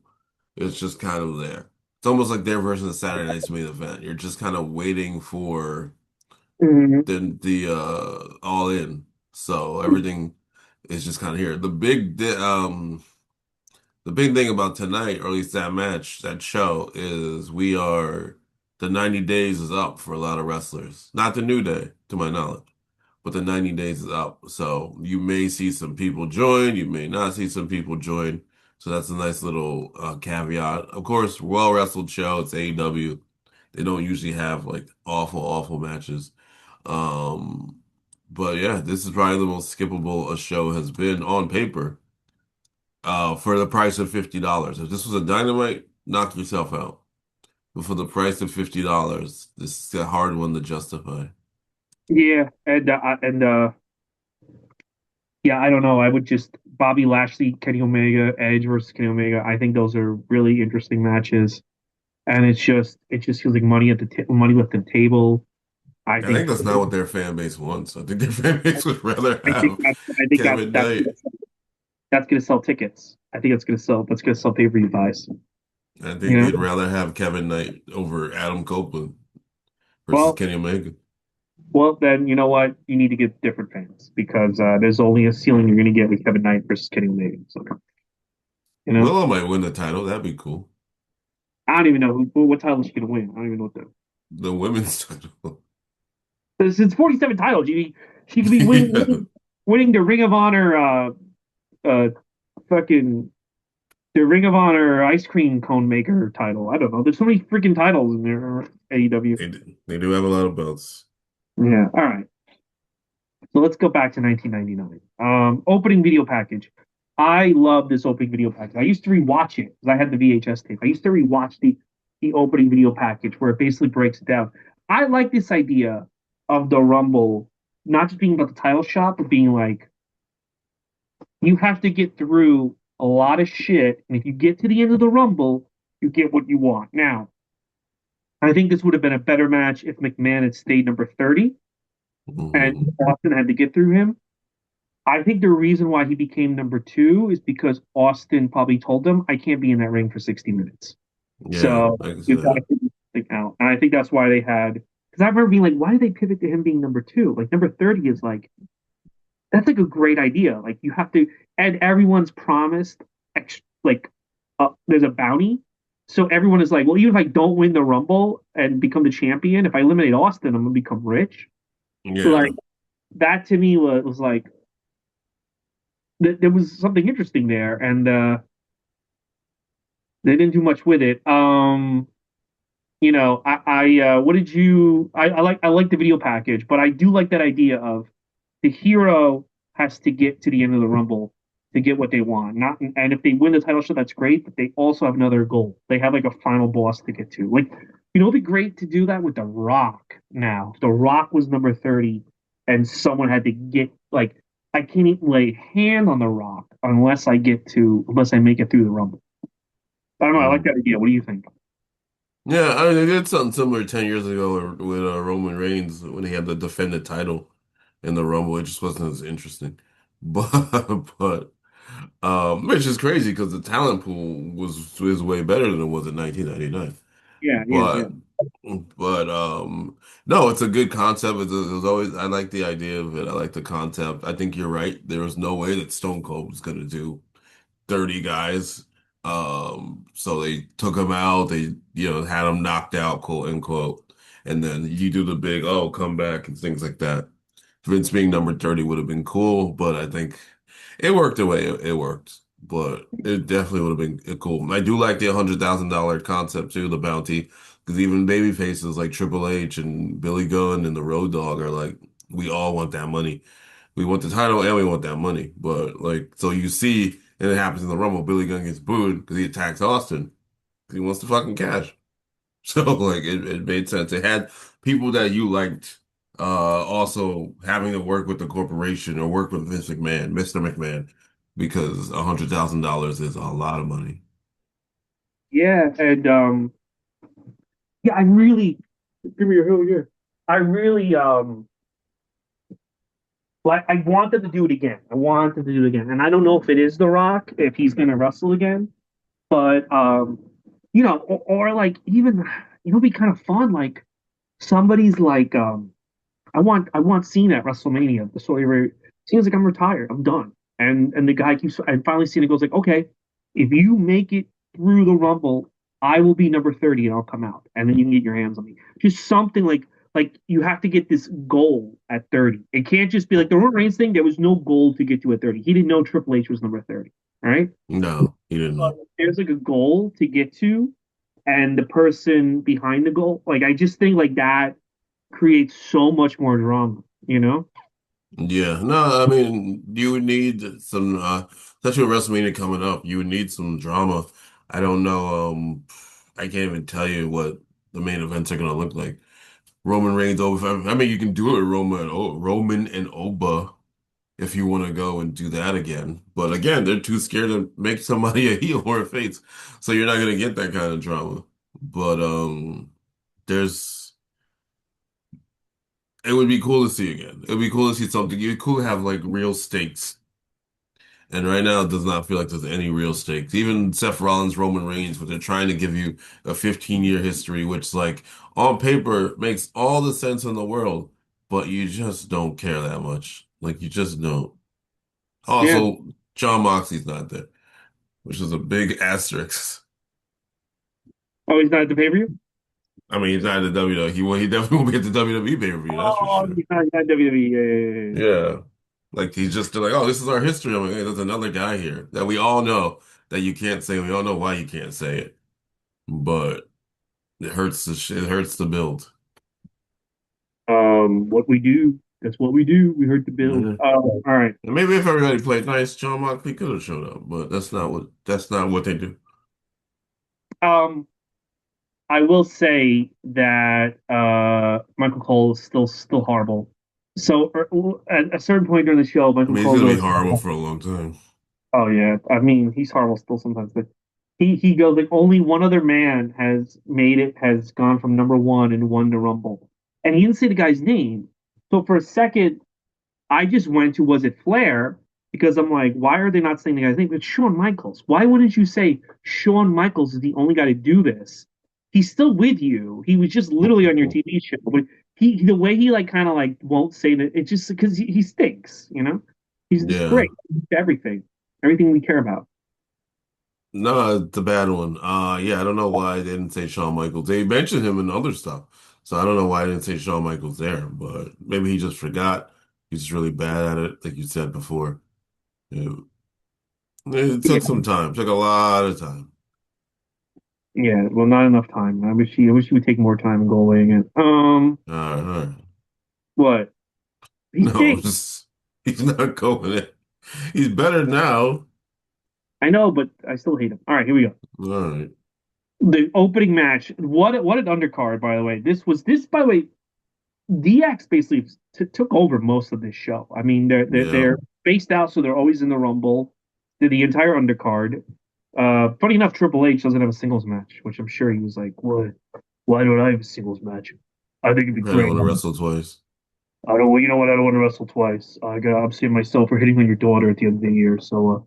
It's just kind of there. It's almost like their version of Saturday Night's main event. You're just kind of waiting for Mhm. than the All In. So everything is just kind of here. The big thing about tonight, or at least that match, that show, is the 90 days is up for a lot of wrestlers. Not the New Day, to my knowledge, but the 90 days is up. So you may see some people join, you may not see some people join. So that's a nice little caveat. Of course, well wrestled show, it's AEW. They don't usually have like awful, awful matches. Um, but yeah, this is probably the most skippable a show has been on paper for the price of $50. If this was a Dynamite, knock yourself out. But for the price of $50, this is a hard one to justify. Yeah, and yeah, I don't know. I would just Bobby Lashley, Kenny Omega, Edge versus Kenny Omega. I think those are really interesting matches, and it just feels like money left at the table. I I think think that's not what their fan base wants. I think their fan base would rather have I think Kevin Knight. that's gonna sell tickets. I think that's gonna sell pay-per-view buys. I You think know, they'd rather have Kevin Knight over Adam Copeland versus well, Kenny Omega. then you know what? You need to get different fans because there's only a ceiling you're gonna get with Kevin Knight versus Kenny Omega. So you know, Willow might win the title. That'd be cool. I don't even know what title she's gonna win. I don't even know what the The women's title. It's 47 titles. She could be Yeah. winning the Ring of Honor uh fucking the Ring of Honor ice cream cone maker title. I don't know. There's so many freaking titles in there. AEW. They do have a lot of belts. Yeah. All right. So let's go back to 1999. Opening video package. I love this opening video package. I used to rewatch it because I had the VHS tape. I used to rewatch the opening video package where it basically breaks it down. I like this idea of the Rumble not just being about the title shot, but being like you have to get through a lot of shit, and if you get to the end of the Rumble, you get what you want. Now, I think this would have been a better match if McMahon had stayed number 30 and Hmm. Austin had to get through him. I think the reason why he became number two is because Austin probably told him, I can't be in that ring for 60 minutes. Yeah, So I can see you've got that. to figure something out. And I think that's why they had, because I remember being like, why did they pivot to him being number two? Like, number 30 is like, that's like a great idea. Like, you have to, and everyone's promised, like, there's a bounty. So everyone is like, well, even if I don't win the Rumble and become the champion, if I eliminate Austin, I'm going to become rich. Like, Yeah. that to me was like, there was something interesting there, and they didn't do much with it. What did you? I like the video package, but I do like that idea of the hero has to get to the end of the Rumble to get what they want. Not and if they win the title shot, that's great. But they also have another goal. They have like a final boss to get to. Like it'd be great to do that with The Rock. Now, if The Rock was number 30, and someone had to get like I can't even lay a hand on The Rock unless I make it through the Rumble. I don't know. I like Mhm. that idea. What do you think? Yeah, I mean, they did something similar 10 years ago with Roman Reigns when he had to defend the title in the Rumble. It just wasn't as interesting. But which is crazy because the talent pool is way better than it was in 1999. Yeah, yeah, yeah. But but no, it's a good concept. It was always I like the idea of it. I like the concept. I think you're right. There was no way that Stone Cold was gonna do 30 guys. So they took him out. They, had him knocked out, quote unquote. And then you do the big, oh, come back and things like that. Vince being number 30 would have been cool, but I think it worked the way it worked. But it definitely would have been cool. I do like the $100,000 concept too, the bounty, because even baby faces like Triple H and Billy Gunn and the Road Dogg are like, we all want that money. We want the title and we want that money. But like, so you see, and it happens in the Rumble, Billy Gunn gets booed because he attacks Austin because he wants the fucking cash. So like, it made sense. It had people that you liked, also having to work with the corporation or work with Vince McMahon, Mr. McMahon, because $100,000 is a lot of money. Yeah, and yeah, I really give me your whole year. I really like I want them to do it again. I want them to do it again. And I don't know if it is The Rock, if he's gonna wrestle again, but or like even it'd be kind of fun, like somebody's like I want Cena at WrestleMania. The story where Cena's like, I'm retired, I'm done. And the guy keeps and finally Cena goes like, okay, if you make it through the Rumble, I will be number 30 and I'll come out. And then you can get your hands on me. Just something like you have to get this goal at 30. It can't just be like the Roman Reigns thing. There was no goal to get to at 30. He didn't know Triple H was number 30. All right. No, he didn't But know. there's like a goal to get to, and the person behind the goal, like I just think like that creates so much more drama, you know? Yeah, no, I mean, you would need some, especially with WrestleMania coming up, you would need some drama. I don't know, I can't even tell you what the main events are going to look like. Roman Reigns over, I mean, you can do it with Roman and Oba if you want to go and do that again. But again, they're too scared to make somebody a heel or a face, so you're not going to get that kind of drama. But there's. It would be cool to see again. It would be cool to see something. It'd be cool to have like real stakes. And right now, it does not feel like there's any real stakes. Even Seth Rollins, Roman Reigns, but they're trying to give you a 15-year history, which, like, on paper makes all the sense in the world, but you just don't care that much. Like, you just don't. Yeah. Also, John Moxley's not there, which is a big asterisk. Oh, he's not at the pay-per-view? I mean, he's not at the WWE. He definitely won't be at the WWE pay-per-view, that's for Oh, sure. he's not WWE. Yeah, yeah, yeah, Yeah. Like he's just like, oh, this is our history. I'm like, hey, there's another guy here that we all know that you can't say. We all know why you can't say it, but it hurts the build. What we do, that's what we do. We hurt the build. Yeah. All right. And maybe if everybody played nice, John Moxley could have showed up, but that's not what they do. Um, I will say that Michael Cole is still horrible. So at a certain point during the show, I Michael mean, he's Cole gonna be goes, horrible for a long time. "Oh yeah, I mean he's horrible still sometimes, but he goes like only one other man has made it, has gone from number one and won the Rumble, and he didn't say the guy's name. So for a second, I just went to was it Flair because I'm like, why are they not saying the guy's name? It's Shawn Michaels. Why wouldn't you say Shawn Michaels is the only guy to do this? He's still with you. He was just literally on your TV show, but he the way he like kind of like won't say that it's just because he stinks. You know, he's Yeah. great. He's everything we care about. No, it's a bad one. Yeah, I don't know why they didn't say Shawn Michaels. They mentioned him in other stuff. So I don't know why I didn't say Shawn Michaels there, but maybe he just forgot. He's just really bad at it, like you said before. It, it Yeah, took some time, took a lot of time. yeah. Well, not enough time. I wish he would take more time and go away again. All right. What? He No, stinks. just he's not going in. He's better now. I know, but I still hate him. All right, here we go. All right. The opening match. What an undercard, by the way. This by the way. DX basically took over most of this show. I mean, Yeah. they're spaced out, so they're always in the Rumble. They're the entire undercard. Funny enough, Triple H doesn't have a singles match, which I'm sure he was like, "What? Why don't I have a singles match? I think it'd be I don't great. want to wrestle twice. I don't. Well, you know what? I don't want to wrestle twice. I'm seeing myself for hitting on your daughter at the end of the year. So,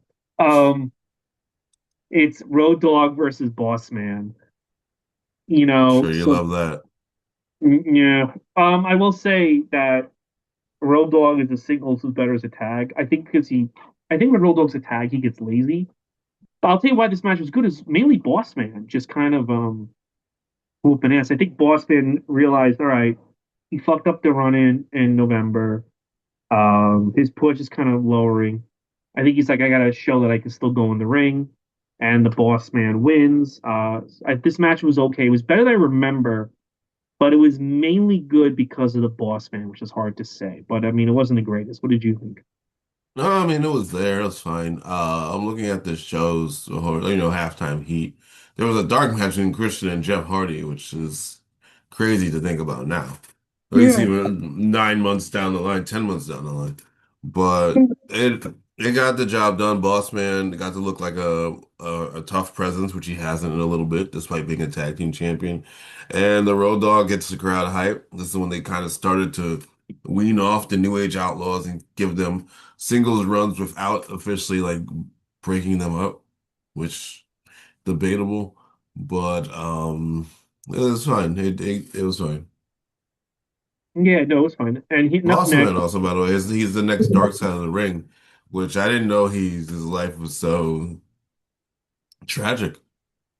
it's Road Dogg versus Boss Man. You know, Sure, you so love that. yeah. I will say that Road Dogg as a singles is better as a tag. I think when Road Dogg's a tag, he gets lazy. But I'll tell you why this match was good is mainly Boss Man just kind of whooping ass. I think Boss Man realized, all right, he fucked up the run in November. His push is kind of lowering. I think he's like, I gotta show that I can still go in the ring, and the Boss Man wins. This match was okay. It was better than I remember, but it was mainly good because of the Boss Man, which is hard to say. But I mean, it wasn't the greatest. What did you think? No, I mean it was there. It was fine. I'm looking at the shows, or halftime heat. There was a dark match between Christian and Jeff Hardy, which is crazy to think about now. At least Yeah, even 9 months down the line, 10 months down the line. But it got the job done. Boss Man got to look like a tough presence, which he hasn't in a little bit, despite being a tag team champion. And the Road Dogg gets the crowd hype. This is when they kind of started to wean off the New Age Outlaws and give them singles runs without officially like breaking them up, which debatable, but it was fine. It was fine. Yeah, no, it's fine. And he nothing Awesome Man actually. also, by the way, is he's the next Dark Side of the Ring, which I didn't know his life was so tragic. Oh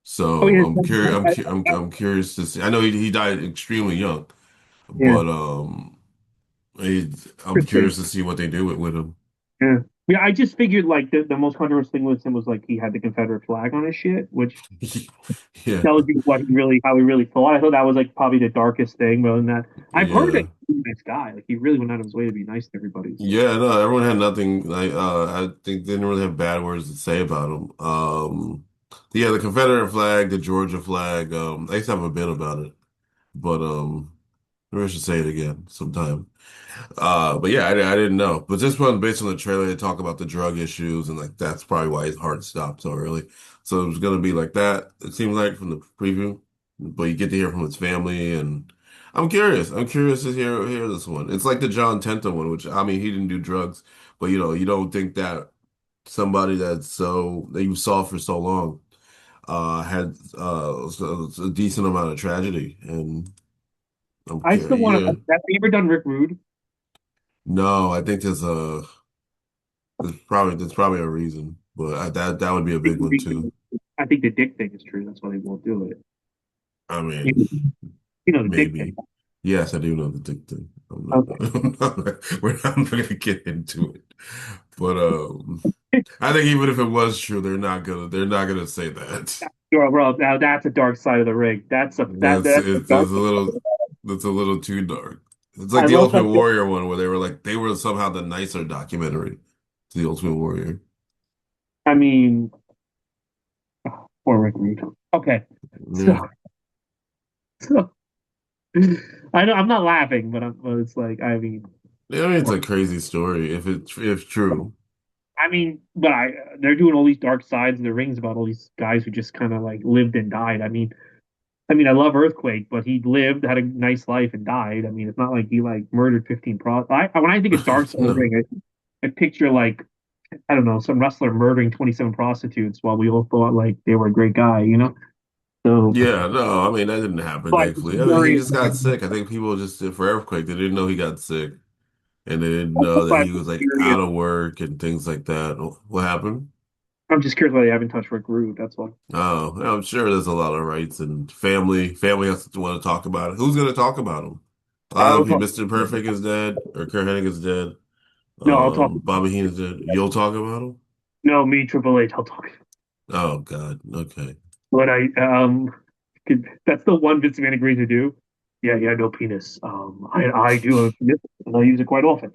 So yeah, I'm curious to see. I know he died extremely young, yeah, but I'm interesting. curious to see what they do with him. Yeah, yeah. I just figured like the most controversial thing with him was like he had the Confederate flag on his shit, which Yeah, tells you what he really how he really thought. I thought that was like probably the darkest thing. But other than that, I've heard that yeah. he's a nice guy. Like he really went out of his way to be nice to everybody. So Yeah, no, everyone had nothing like I think they didn't really have bad words to say about him. Yeah, the Confederate flag, the Georgia flag, I used to have a bit about it, but maybe I should say it again sometime. But yeah, I didn't know. But this one, based on the trailer, they talk about the drug issues and like that's probably why his heart stopped so early. So it was gonna be like that, it seems like from the preview. But you get to hear from his family and I'm curious. I'm curious to hear this one. It's like the John Tenta one, which I mean he didn't do drugs, but you don't think that somebody that you saw for so long had a decent amount of tragedy and I'm I still curious. want Yeah. to. Have you ever done Rick Rude? No, I think there's probably a reason, but that would be a big one too. I think the dick thing is true. That's why they won't do it. I mean, You, you know the dick thing. maybe. Yes, I do know the dick thing. Okay. We're not going to get into it, but I think even if it was true, they're not gonna say that. Bro, now that's a dark side of the ring. That's That's a it's, dark. it's a little that's a little too dark. It's like I the love Ultimate how. Warrior one where they were somehow the nicer documentary to the Ultimate Warrior. I mean, poor Rick Rude. Okay, Yeah. so I know I'm not laughing, but it's like I mean, Yeah, I mean it's poor. a crazy story if true. I mean, but they're doing all these dark sides of the rings about all these guys who just kind of like lived and died. I love Earthquake, but he lived, had a nice life, and died. I mean, it's not like he like murdered 15 when I think of Dark Side of the No. Ring, I picture like I don't know some wrestler murdering 27 prostitutes while we all thought like they were a great guy, you know. So, Yeah, no, I mean that didn't happen, but thankfully. I mean he just got sick. I think people just did for Earthquake, they didn't know he got sick. And they didn't know that but he was like out of work and things like that. What happened? I'm just curious why they haven't touched Rick Rude. That's all. Oh, yeah, I'm sure there's a lot of rights and family has to want to talk about it. Who's going to talk about him? A lot I'll of people, talk. Mr. Perfect is dead, or Kurt Hennig is dead. No, I'll talk. Bobby Heenan's dead. You'll talk about him? No, me, Triple H. I'll talk. Oh God. Okay. But that's the one Vince McMahon agreed to do. Yeah, yeah, no penis. I do have a penis, and I use it quite often.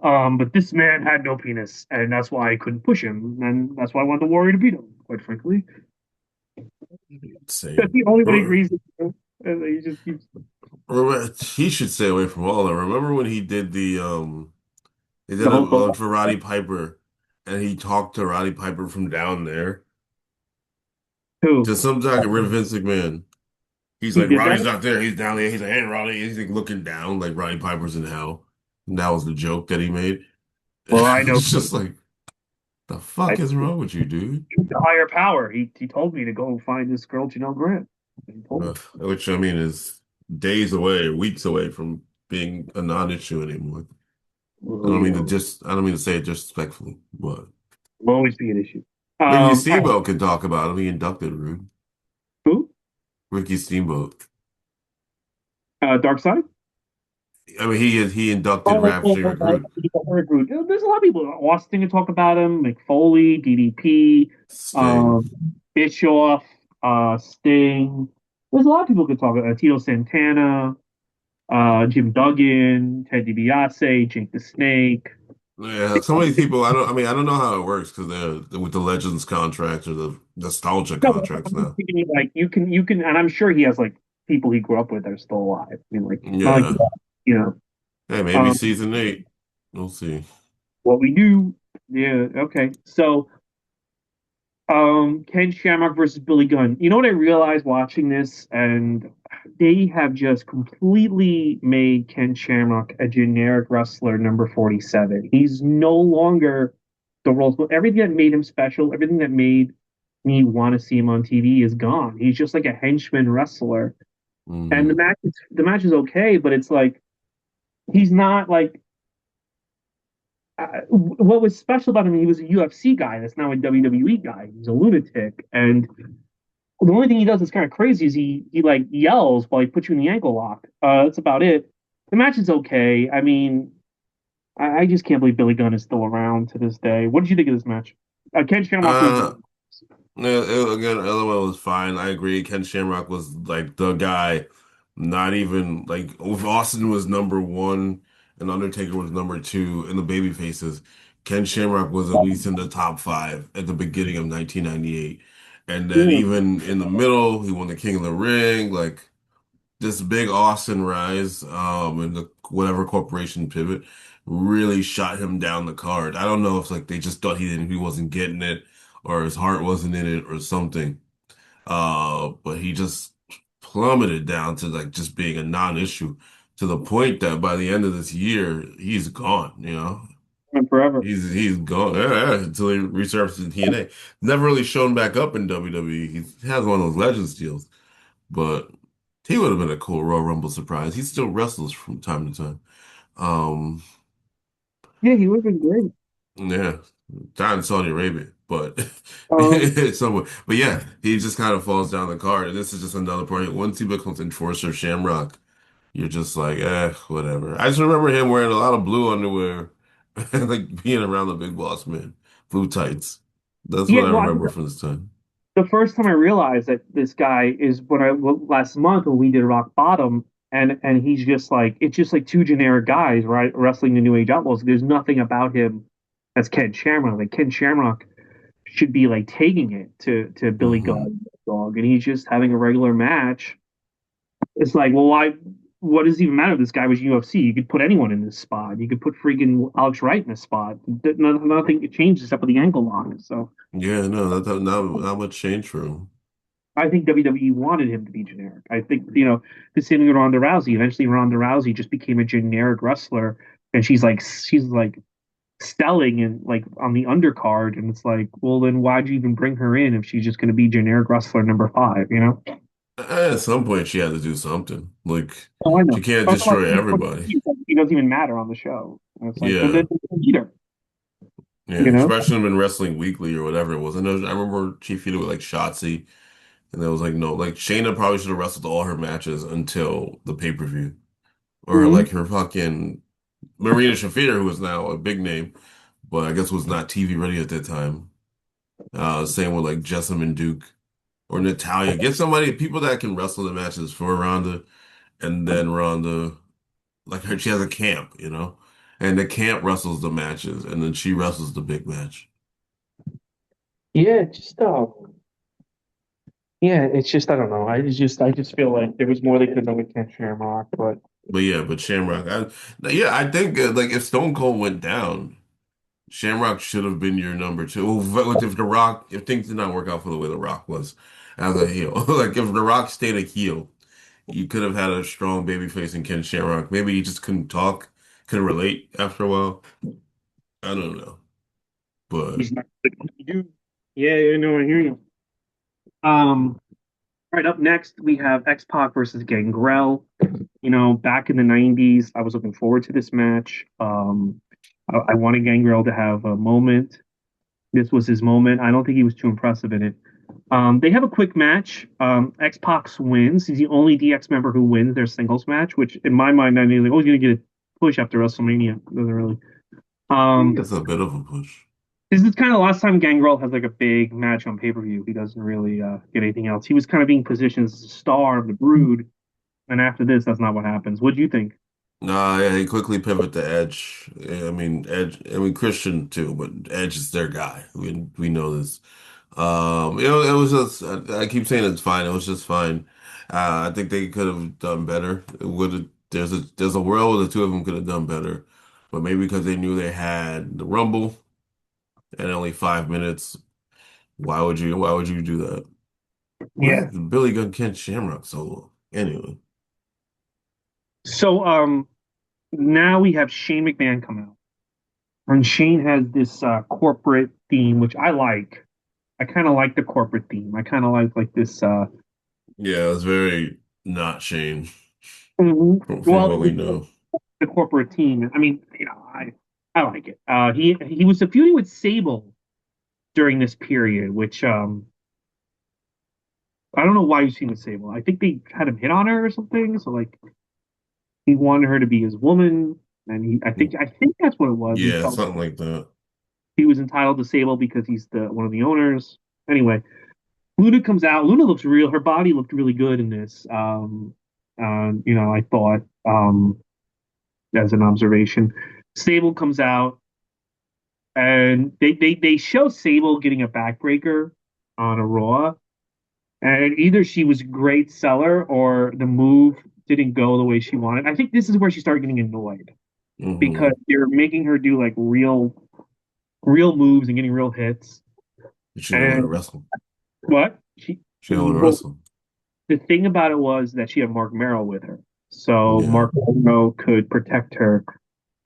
But this man had no penis, and that's why I couldn't push him, and that's why I wanted the Warrior to beat him. Quite frankly, that's Insane. the only one he agrees to do. And he just keeps He should stay away from all that. Remember when he did the it whole thought. for Roddy Piper, and he talked to Roddy Piper from down there. Who? To some talking with Vince McMahon. He's He like, did that? Roddy's not there. He's down there. He's like, hey, Roddy. He's like looking down, like Roddy Piper's in hell. And that was the joke that he made. Well, I know It's just like, the I, fuck is wrong with you, dude? the higher power. He told me to go find this girl, Janelle Grant. He told me. Which I mean is days away, weeks away from being a non-issue anymore. Well, you know, I don't mean to say it disrespectfully, but will always be an issue. Ricky All right. Steamboat can talk about him. He inducted Rude. Who? Ricky Steamboat. Dark Side? I mean, he inducted Oh, oh, Ravishing oh, Rick oh, Rude. Eric Root. There's a lot of people. Austin can talk about him. McFoley, DDP, Sting. um, Bischoff, Sting. There's a lot of people who can talk about Tito Santana, Jim Duggan, Ted DiBiase, Jake the Snake. Yeah, some of these people, I don't know how it works because they're with the Legends contracts or the nostalgia No, but contracts I'm just now. thinking like you can, and I'm sure he has like people he grew up with that are still alive. I mean, like not like Yeah. you know, Hey, maybe um, season 8. We'll see. what we do. Yeah, okay. So Ken Shamrock versus Billy Gunn. You know what I realized watching this, and they have just completely made Ken Shamrock a generic wrestler number 47. He's no longer the role. Everything that made him special, everything that made me want to see him on TV is gone. He's just like a henchman wrestler. And Hmm. the match is okay, but it's like he's not like what was special about him. He was a UFC guy that's now a WWE guy. He's a lunatic, and the only thing he does that's kind of crazy is he like yells while he puts you in the ankle lock. That's about it. The match is okay. I mean, I just can't believe Billy Gunn is still around to this day. What did you think of this match? Ken Shamrock wins. Uh, again, the other one was fine. I agree. Ken Shamrock was like the guy. Not even like if Austin was number one and Undertaker was number two in the baby faces. Ken Shamrock was at least in the top five at the beginning of 1998. And then Yeah, even in the middle, he won the King of the Ring. Like this big Austin rise, and the whatever corporation pivot really shot him down the card. I don't know if like they just thought he wasn't getting it or his heart wasn't in it or something. But he just plummeted down to like just being a non-issue to the point that by the end of this year, he's gone, you know. and forever. He's gone until he resurfaces in TNA. Never really shown back up in WWE. He has one of those Legends deals, but he would have been a cool Royal Rumble surprise. He still wrestles from time to time. Um, Yeah, he would have been great. yeah, down in Saudi Arabia, but Um, somewhere. But yeah, he just kind of falls down the card, and this is just another part. Once he becomes Enforcer Shamrock, you're just like, whatever. I just remember him wearing a lot of blue underwear and like being around the big boss man, blue tights. That's yeah, what I well, remember from this time. the first time I realized that this guy is when I last month when we did Rock Bottom, and he's just like it's just like two generic guys, right, wrestling the New Age Outlaws. There's nothing about him that's Ken Shamrock. Like Ken Shamrock should be like taking it to Billy Hmm. Gunn, dog, and he's just having a regular match. It's like, well, why? What does it even matter if this guy was UFC? You could put anyone in this spot. You could put freaking Alex Wright in this spot. Nothing changes except for the ankle lock. So Yeah, no, not much change for him. I think WWE wanted him to be generic. I think, the same thing with Ronda Rousey. Eventually, Ronda Rousey just became a generic wrestler, and she's like stelling and like on the undercard, and it's like, well, then why'd you even bring her in if she's just going to be generic wrestler number five? At some point, she had to do something. Like, Oh, I she know. can't But like, destroy everybody. he doesn't even matter on the show. And it's like, then Yeah, either, you yeah. She know. probably shouldn't have been wrestling weekly or whatever it was. I remember Chief Feeder with like Shotzi, and there was like no, like Shayna probably should have wrestled all her matches until the pay-per-view, or Mm-hmm. like her fucking Marina Shafir, who is now a big name, but I guess was not TV ready at that time. Same with like Jessamine Duke or Natalia. Get somebody, people that can wrestle the matches for Ronda, and then Ronda. Like her, she has a camp, you know, and the camp wrestles the matches, and then she wrestles the big match. Yeah, it's just I don't know. I just feel like there was more they could have done with Ken Shamrock, but But yeah, but Shamrock, yeah, I think like if Stone Cold went down, Shamrock should have been your number two. Well, if The Rock, if things did not work out for the way The Rock was as a heel, like if The Rock stayed a heel, you could have had a strong baby face in Ken Shamrock. Maybe he just couldn't talk, couldn't relate after a while. I don't know, but he's not like you do. Yeah, I know, I hear you. Um, right up next we have X Pac versus Gangrel. Back in the '90s, I was looking forward to this match. I wanted Gangrel to have a moment. This was his moment. I don't think he was too impressive in it. They have a quick match. X Pac wins. He's the only DX member who wins their singles match, which in my mind, I mean, like, oh, he's gonna get a push after WrestleMania. Doesn't really. he Um, gets a bit of a push. this is kind of the last time Gangrel has like a big match on pay per view. He doesn't really get anything else. He was kind of being positioned as a star of the Brood, and after this, that's not what happens. What do you think? No, yeah, he quickly pivot to Edge. Yeah, I mean Edge. I mean Christian too, but Edge is their guy. We know this. It was just. I keep saying it's fine. It was just fine. I think they could have done better. It would have. There's a world where the two of them could have done better, but maybe because they knew they had the Rumble and only 5 minutes. Why would you do that? Why Yeah. did Billy Gunn Ken Shamrock so long? Anyway, So now we have Shane McMahon come out, and Shane has this corporate theme, which I like. I kind of like the corporate theme. I kind of like this. yeah, it was very not Shane Mhm. from Well, what we know. the corporate team. I mean, I like it. He was feuding with Sable during this period, which I don't know why he's feuding with Sable. I think they had him hit on her or something. So like he wanted her to be his woman, and I think that's what it was. He Yeah, felt something like that. he was entitled to Sable because he's the one of the owners. Anyway, Luna comes out. Luna looks real. Her body looked really good in this. I thought as an observation. Sable comes out, and they show Sable getting a backbreaker on a Raw, and either she was a great seller or the move didn't go the way she wanted. I think this is where she started getting annoyed because Hmm. they're making her do like real moves and getting real hits. She don't want to And wrestle. what she She don't want to well, wrestle. the thing about it was that she had Mark Merrill with her, so Yeah. Mark Merrill could protect her.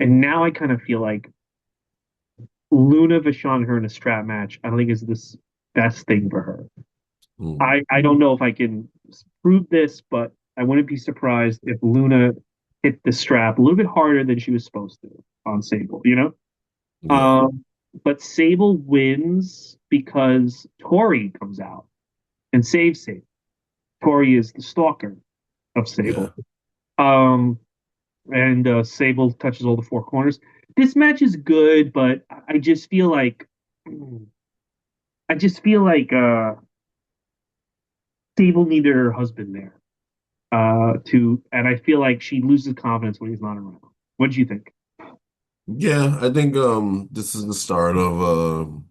And now I kind of feel like Luna Vachon her in a strap match, I don't think is the best thing for her. Mm. I don't know if I can prove this, but I wouldn't be surprised if Luna hit the strap a little bit harder than she was supposed to on Sable, you know? Yeah. Um, but Sable wins because Tori comes out and saves Sable. Tori is the stalker of Yeah. Sable. Um, and Sable touches all the four corners. This match is good, but I just feel like Sable needed her husband there and I feel like she loses confidence when he's not around. What do you think? Yeah, I think this is the start of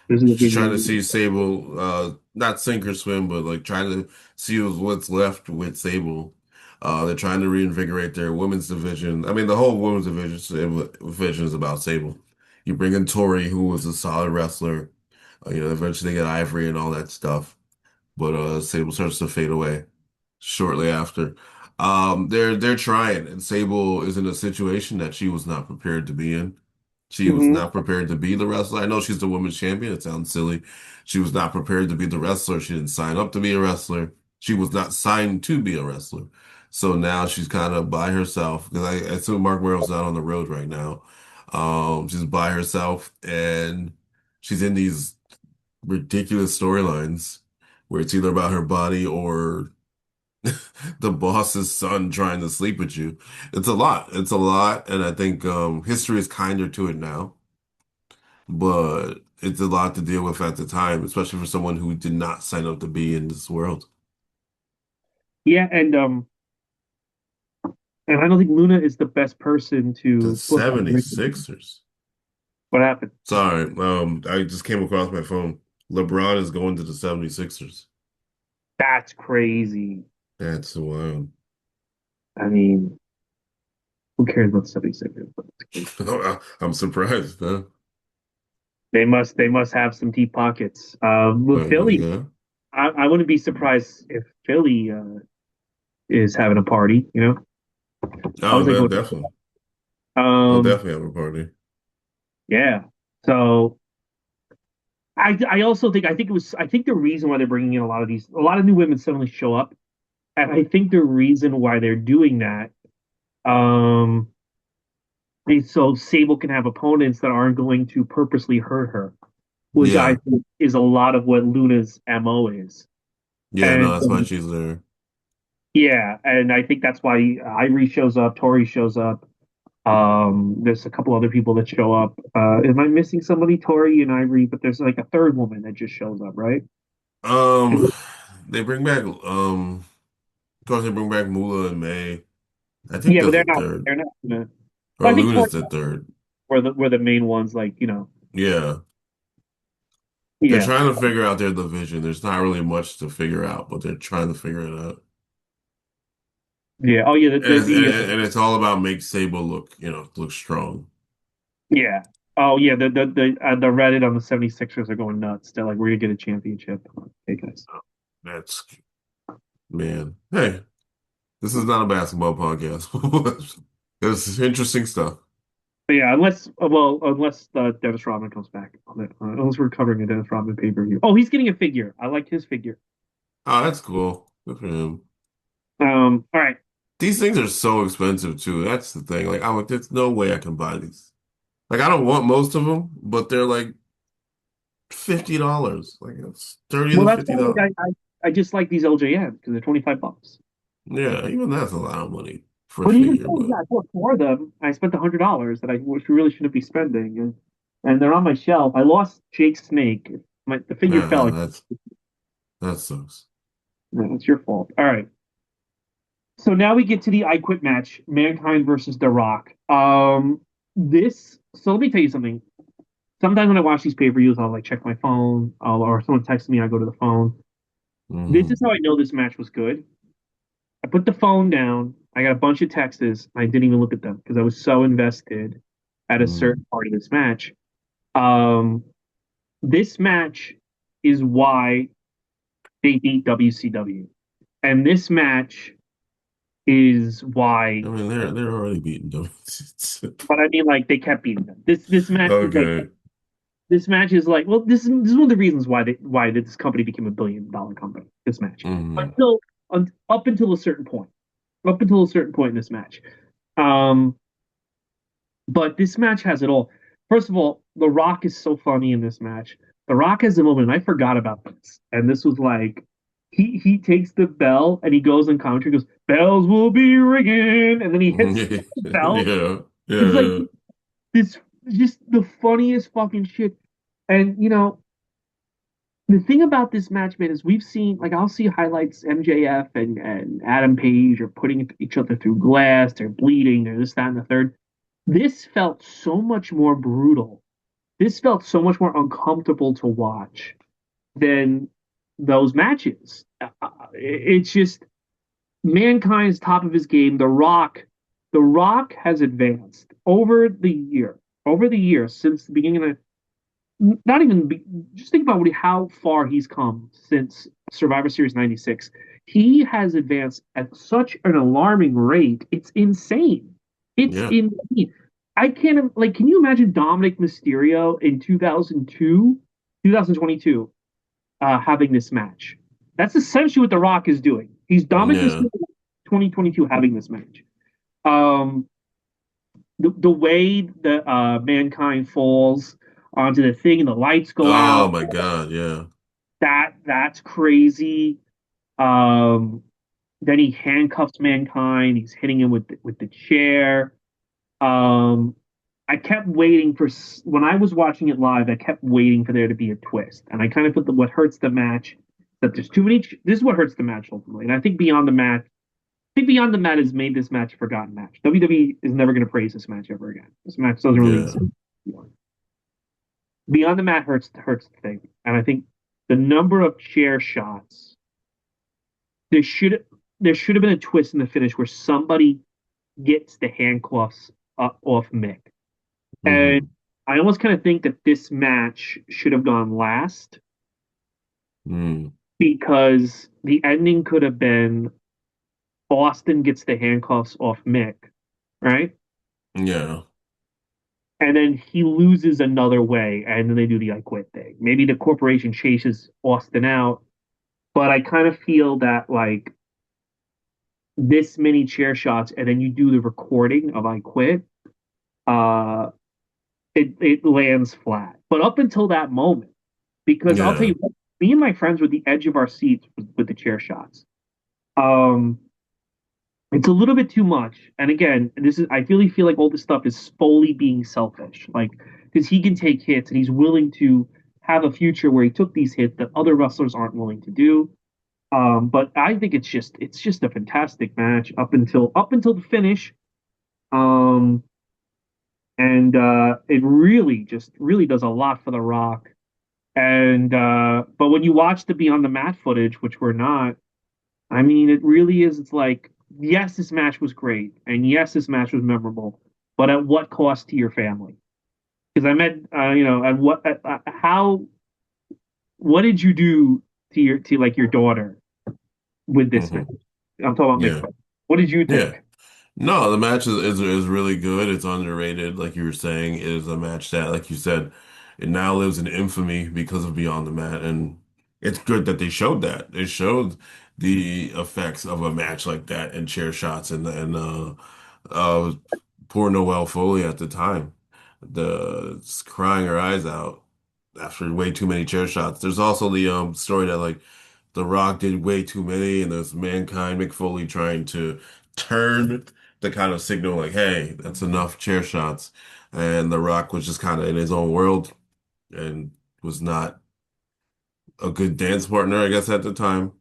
This is the just trying to beginning. see Sable not sink or swim, but like trying to see what's left with Sable. They're trying to reinvigorate their women's division. I mean, the whole women's division is about Sable. You bring in Tori, who was a solid wrestler. Eventually they get Ivory and all that stuff. But Sable starts to fade away shortly after. They're trying, and Sable is in a situation that she was not prepared to be in. She was Hmm. not prepared to be the wrestler. I know she's the women's champion. It sounds silly. She was not prepared to be the wrestler. She didn't sign up to be a wrestler. She was not signed to be a wrestler. So now she's kind of by herself because I assume Mark Merrill's not on the road right now. She's by herself and she's in these ridiculous storylines where it's either about her body or the boss's son trying to sleep with you. It's a lot. It's a lot, and I think history is kinder to it now, but it's a lot to deal with at the time, especially for someone who did not sign up to be in this world. Yeah, and I don't think Luna is the best person The to book on the ring. 76ers. What happened? Sorry, I just came across my phone. LeBron is going to the 76ers. That's crazy. That's wild. I mean, who cares about 76ers? But it's crazy. I'm surprised, huh? They must have some deep pockets. With Philly, Yeah. I wouldn't be surprised if Philly is having a party. I Oh, was like, man, going, definitely. They'll um, definitely have a party. yeah. So I also think the reason why they're bringing in a lot of new women suddenly show up, and I think the reason why they're doing that um is so Sable can have opponents that aren't going to purposely hurt her, which I Yeah. think is a lot of what Luna's MO is. Yeah, no, And that's why she's there. yeah, and I think that's why Ivory shows up, Tori shows up. There's a couple other people that show up. Am I missing somebody? Tori and Ivory, but there's like a third woman that just shows up, right? Um, they bring back of course they bring back Mula and May. I think Yeah, but there's they're a not. third. They're not gonna. Or Well, I think Tori Luna's the third. were the main ones. Like Yeah. They're yeah, trying to figure out their division. There's not really much to figure out, but they're trying to figure it out. yeah. Oh yeah, And it's all about make Sable look strong. yeah. Oh yeah, the Reddit on the 76ers are going nuts. They're like, we're gonna get a championship. Hey guys. That's man. Hey, this is not a basketball podcast. It's interesting stuff. But yeah, unless Dennis Rodman comes back, unless we're covering a Dennis Rodman pay per view. Oh, he's getting a figure. I like his figure. Oh, that's cool. Good for him. All right. these things are so expensive too. That's the thing. Like I'm like, there's no way I can buy these. Like I don't want most of them, but they're like $50. Like it's 30 Well, to that's fifty why dollars. I just like these LJNs because they're $25. Yeah, even that's a lot of money for a But even figure, so, but yeah, I bought four of them. I spent $100 that I really shouldn't be spending, and they're on my shelf. I lost Jake's Snake. The figure fell. nah, that sucks. No, it's your fault. All right. So now we get to the I Quit match, Mankind versus The Rock. This. So let me tell you something. Sometimes when I watch these pay-per-views, I'll like check my phone, or someone texts me, I go to the phone. This Hmm is how I know this match was good. I put the phone down. I got a bunch of texts. And I didn't even look at them because I was so invested at a hmm certain part of this match. Um, this match is why they beat WCW, and this match is I why. mean, they're already beating them. But I mean, like they kept beating them. This match is like Okay. well, this is one of the reasons why this company became $1 billion company. This match hmm until up until a certain point, up until a certain point in this match. Um, But this match has it all. First of all, The Rock is so funny in this match. The Rock has a moment, and I forgot about this. And this was like he takes the bell and he goes in commentary, goes, bells will be ringing, and then he hits the bell. Yeah, It's like yeah, this just the funniest fucking shit. And the thing about this match, man, is we've seen like I'll see highlights MJF and Adam Page are putting each other through glass, they're bleeding, they're this, that, and the third. This felt so much more brutal. This felt so much more uncomfortable to watch than those matches. It's just Mankind's top of his game. The Rock has advanced over the years since the beginning of not even just think about how far he's come since Survivor Series 96. He has advanced at such an alarming rate. It's insane. It's yeah. insane. I can't like can you imagine Dominic Mysterio in 2002, 2022 having this match? That's essentially what The Rock is doing. He's Dominic Yeah. Mysterio 2022 having this match. Um the way that Mankind falls onto the thing and the lights go Oh out, my God, yeah. that's crazy. Um, then he handcuffs Mankind. He's hitting him with the chair. Um, I kept waiting for when I was watching it live. I kept waiting for there to be a twist, and I kind of put what hurts the match that there's too many. This is what hurts the match ultimately, and I think Beyond the Mat has made this match a forgotten match. WWE is never going to praise this match ever again. This match doesn't really Yeah. exist. Beyond the Mat hurts the thing, and I think the number of chair shots there should there should have been a twist in the finish where somebody gets the handcuffs off Mick, and hmm I almost kind of think that this match should have gone last mm because the ending could have been Austin gets the handcuffs off Mick, right? Yeah. And then he loses another way, and then they do the I quit thing. Maybe the corporation chases Austin out, but I kind of feel that like this many chair shots, and then you do the recording of I quit, uh, it lands flat. But up until that moment, because I'll tell Yeah. you, me and my friends were the edge of our seats with the chair shots. Um, it's a little bit too much. And again, this is I really feel like all this stuff is fully being selfish. Like because he can take hits and he's willing to have a future where he took these hits that other wrestlers aren't willing to do. But I think it's just a fantastic match up until the finish. Um, and it really just really does a lot for The Rock. And but when you watch the Beyond the Mat footage, which we're not, I mean, it really is. It's like, yes, this match was great, and yes, this match was memorable, but at what cost to your family? Because I meant, at how, what did you do to your daughter with this match? hmm I'm talking about Yeah. Mick. What did you Yeah. think? No, the match is really good. It's underrated, like you were saying. It is a match that, like you said, it now lives in infamy because of Beyond the Mat, and it's good that they showed that. It showed the effects of a match like that and chair shots uh poor Noelle Foley at the time, the crying her eyes out after way too many chair shots. There's also the story that like The Rock did way too many, and there's Mankind, Mick Foley trying to turn the kind of signal like, hey, that's enough chair shots. And The Rock was just kind of in his own world and was not a good dance partner, I guess, at the time.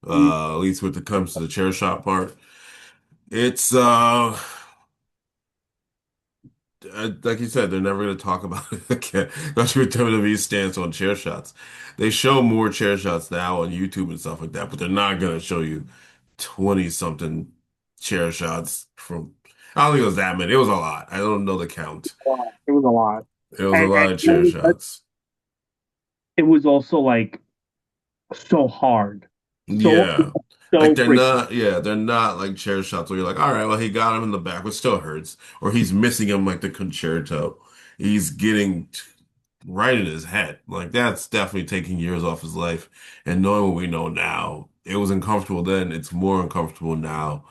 At least when it comes to the chair shot part. It's like you said, they're never going to talk about it again. Especially with WWE's stance on chair shots. They show more chair shots now on YouTube and stuff like that, but they're not going to show you 20 something chair shots from, I don't think it was that many. It was a lot. I don't know the count. It was a lot. It was a And lot of chair shots. it was also like so hard. So Yeah. Like so freaking they're not like chair shots where you're like, all right, well, he got him in the back, which still hurts. Or he's missing him like the concerto. He's getting right in his head. Like that's definitely taking years off his life. And knowing what we know now, it was uncomfortable then. It's more uncomfortable now.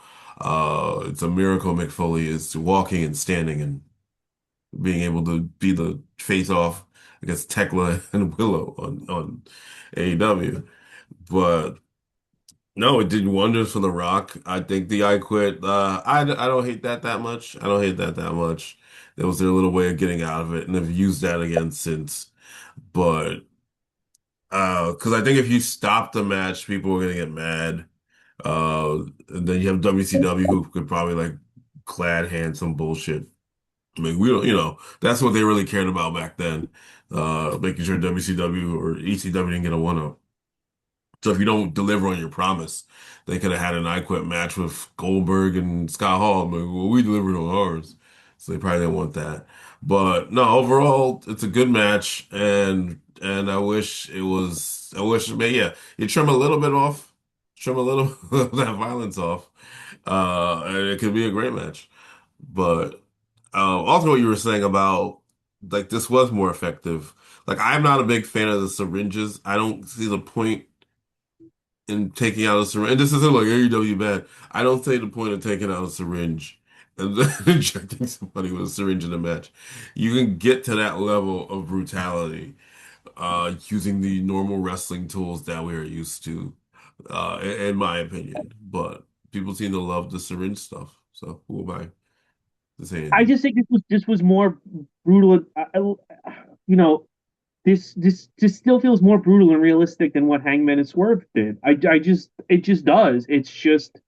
It's a miracle McFoley is walking and standing and being able to be the face off against Tekla and Willow on AEW. But no, it did wonders for The Rock. I think the I Quit. I don't hate that that much. I don't hate that that much. That was their little way of getting out of it, and they've used that again since. But because I think if you stop the match, people are gonna get mad. And then you have WCW who could probably like clad hand some bullshit. I mean, we don't, that's what they really cared about back then. Making sure WCW or ECW didn't get a one up. So if you don't deliver on your promise, they could have had an I Quit match with Goldberg and Scott Hall. I'm like, well, we delivered on ours. So they probably didn't want that. But no, overall, it's a good match, and I wish, maybe, yeah, you trim a little bit off, trim a little of that violence off, and it could be a great match. But also what you were saying about like this was more effective. Like I'm not a big fan of the syringes. I don't see the point in taking out a syringe. And this isn't like AEW bad. I don't see the point of taking out a syringe and then injecting somebody with a syringe in a match. You can get to that level of brutality using the normal wrestling tools that we are used to, in my opinion. But people seem to love the syringe stuff. So who am I to say I anything? just think this was more brutal. You know, this still feels more brutal and realistic than what Hangman and Swerve did. I just it just does. It's just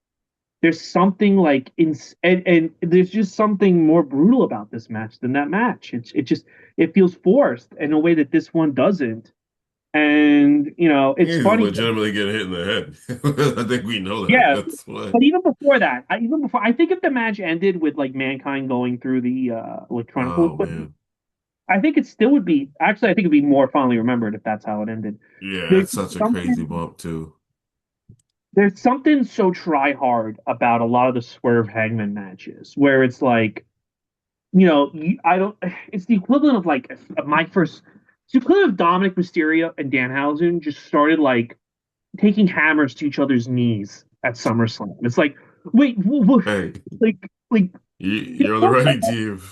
there's something like in and there's just something more brutal about this match than that match. It feels forced in a way that this one doesn't. And it's He's funny. legitimately getting hit in the head. I think we know that. Yeah, That's why. but even before that, I think if the match ended with like Mankind going through the electronic Oh equipment, man. I think it still would be. Actually, I think it'd be more fondly remembered if that's how it ended. Yeah, There's it's such a crazy something. bump too. There's something so try hard about a lot of the Swerve Hangman matches, where it's like, I don't. It's the equivalent of like my first. It's the equivalent of Dominic Mysterio and Danhausen just started like taking hammers to each other's knees at SummerSlam. It's like, wait, Hey, like, you're on the writing team.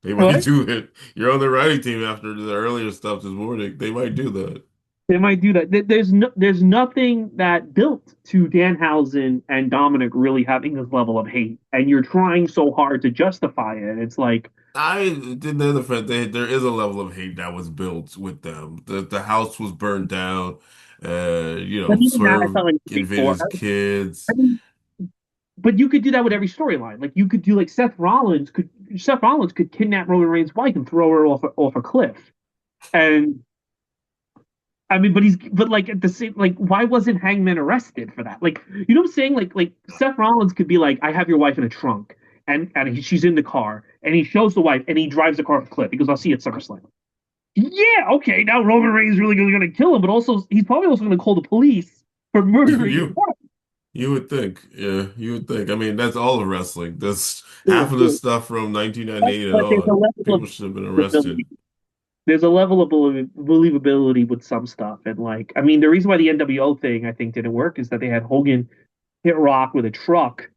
They might what? do it. You're on the writing team after the earlier stuff this morning. They might do that. They might do that. There's nothing that built to Danhausen and Dominic really having this level of hate, and you're trying so hard to justify it. It's like, I did the fact there is a level of hate that was built with them. The house was burned down. but even that I Swerve felt like invaded before. his kids. I mean, but you could do that with every storyline. Like you could do like Seth Rollins could kidnap Roman Reigns' wife and throw her off a cliff. And I mean, but like at the same like why wasn't Hangman arrested for that? Like you know what I'm saying? Like Seth Rollins could be like, I have your wife in a trunk and she's in the car and he shows the wife and he drives the car off a cliff because I'll see you at SummerSlam. Yeah, okay, now Roman Reigns is really gonna kill him, but also he's probably also gonna call the police for murdering his You you would think, yeah, you would think. I mean, that's all of wrestling. That's half of the wife. stuff from 1998 and But there's a on. level of People should have been arrested. believability. there's a level of believability with some stuff, and like, I mean, the reason why the NWO thing I think didn't work is that they had Hogan hit Rock with a truck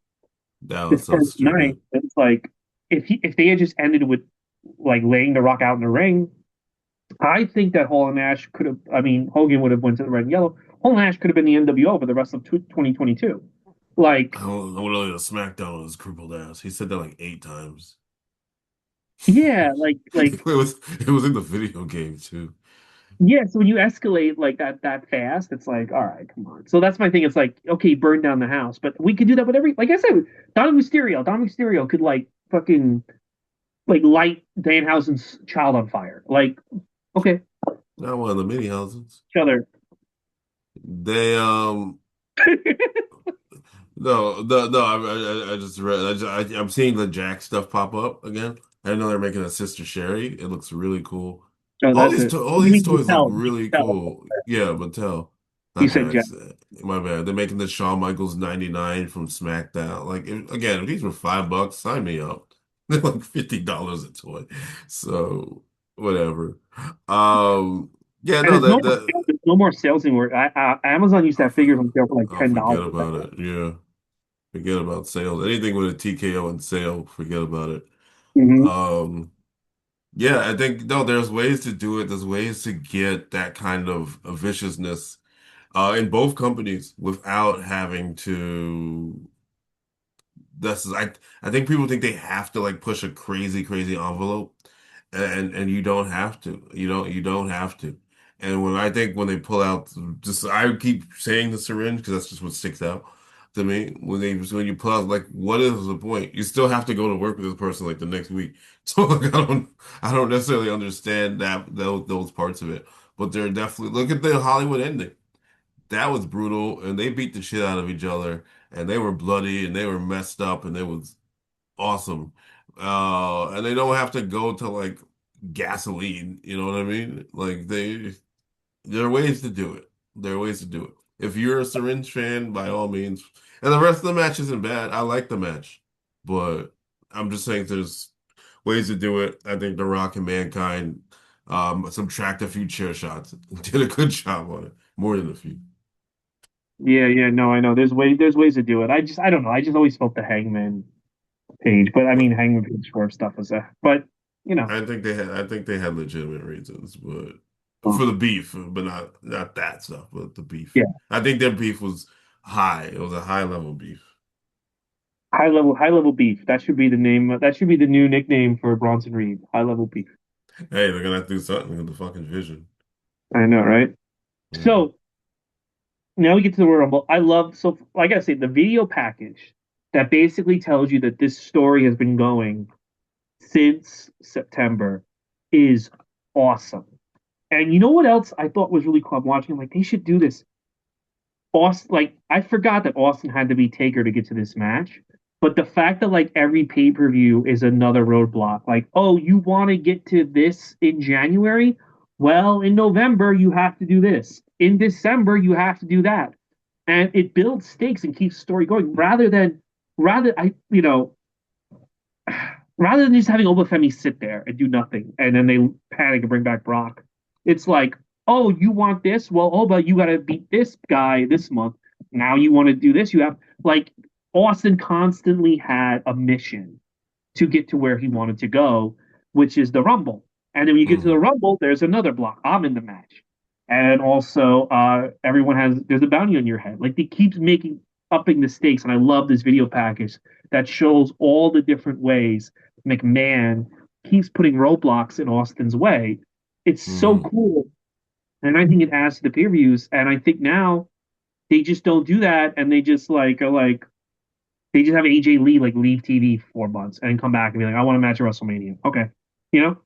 That his was so first night. stupid. And it's like if they had just ended with like laying the Rock out in the ring, I think that Hall and Nash could have. I mean, Hogan would have went to the red and yellow. Hall and Nash could have been the NWO for the rest of 2022. Like, I don't know what the SmackDown on his crippled ass. He said that like 8 times. yeah, like It was in the video game too. yeah. So when you escalate like that fast, it's like, all right, come on. So that's my thing. It's like, okay, burn down the house, but we could do that with every. Like I said, Don Mysterio could like fucking like light Danhausen's child on fire. Like, okay, Not one of the mini houses. each other. They no, no. I just read. I'm seeing the Jack stuff pop up again. I know they're making a Sister Sherry. It looks really cool. Oh, All that's these it. to all You these mean toys look You really tell. cool. Yeah, Mattel. You Okay, said Jack. my bad. They're making the Shawn Michaels 99 from SmackDown. Like again, if these were $5, sign me up. They're like $50 a toy. So whatever. Um, yeah, And no, there's no that more that sales. There's no more sales anymore. Amazon used to have figures on sale for like I'll forget $10. about it. Yeah. Forget about sales. Anything with a TKO and sale, forget about it. Mm-hmm. Um, yeah, I think no, there's ways to do it. There's ways to get that kind of a viciousness in both companies without having to that's I think people think they have to like push a crazy envelope, and you don't have to. You don't have to. And when they pull out, just I keep saying the syringe because that's just what sticks out to me. When you pull out, like, what is the point? You still have to go to work with this person like the next week. So like, I don't necessarily understand those parts of it, but they're definitely look at the Hollywood ending. That was brutal, and they beat the shit out of each other, and they were bloody, and they were messed up, and it was awesome. And they don't have to go to like gasoline, you know what I mean? Like there are ways to do it. There are ways to do it. If you're a syringe fan, by all means. And the rest of the match isn't bad. I like the match, but I'm just saying there's ways to do it. I think The Rock and Mankind subtract a few chair shots. Did a good job on it. More than a few. Yeah, yeah, no, I know. There's ways to do it. I don't know. I just always felt the Hangman Page, but I mean Hangman Page swerve stuff was a, but you know, I think they had legitimate reasons, but uh, for the beef, but not that stuff, but the beef. yeah, I think their beef was high. It was a high level beef. high level beef. That should be the name. That should be the new nickname for Bronson Reed. High level beef. Hey, they're gonna have to do something with the fucking vision. I know, right? Yeah. So now we get to the Royal Rumble. I love so like I say, the video package that basically tells you that this story has been going since September is awesome. And you know what else I thought was really cool? I'm watching, like, they should do this. Austin, like, I forgot that Austin had to be Taker to get to this match. But the fact that, like, every pay per view is another roadblock, like, oh, you want to get to this in January? Well, in November, you have to do this. In December, you have to do that. And it builds stakes and keeps the story going rather, rather than just having Obafemi sit there and do nothing, and then they panic and bring back Brock. It's like, oh, you want this? Well, Oba, you got to beat this guy this month. Now you want to do this? You have like Austin constantly had a mission to get to where he wanted to go, which is the Rumble. And then when you get to the Hmm. Rumble, there's another block. I'm in the match. And also, everyone there's a bounty on your head. Like, they keeps making, upping the stakes. And I love this video package that shows all the different ways McMahon keeps putting roadblocks in Austin's way. It's so Hmm. cool. And I think it adds to the pay per views. And I think now they just don't do that. And they just like are like, they just have AJ Lee like leave TV for 4 months and come back and be like, I want a match at WrestleMania. Okay. You know?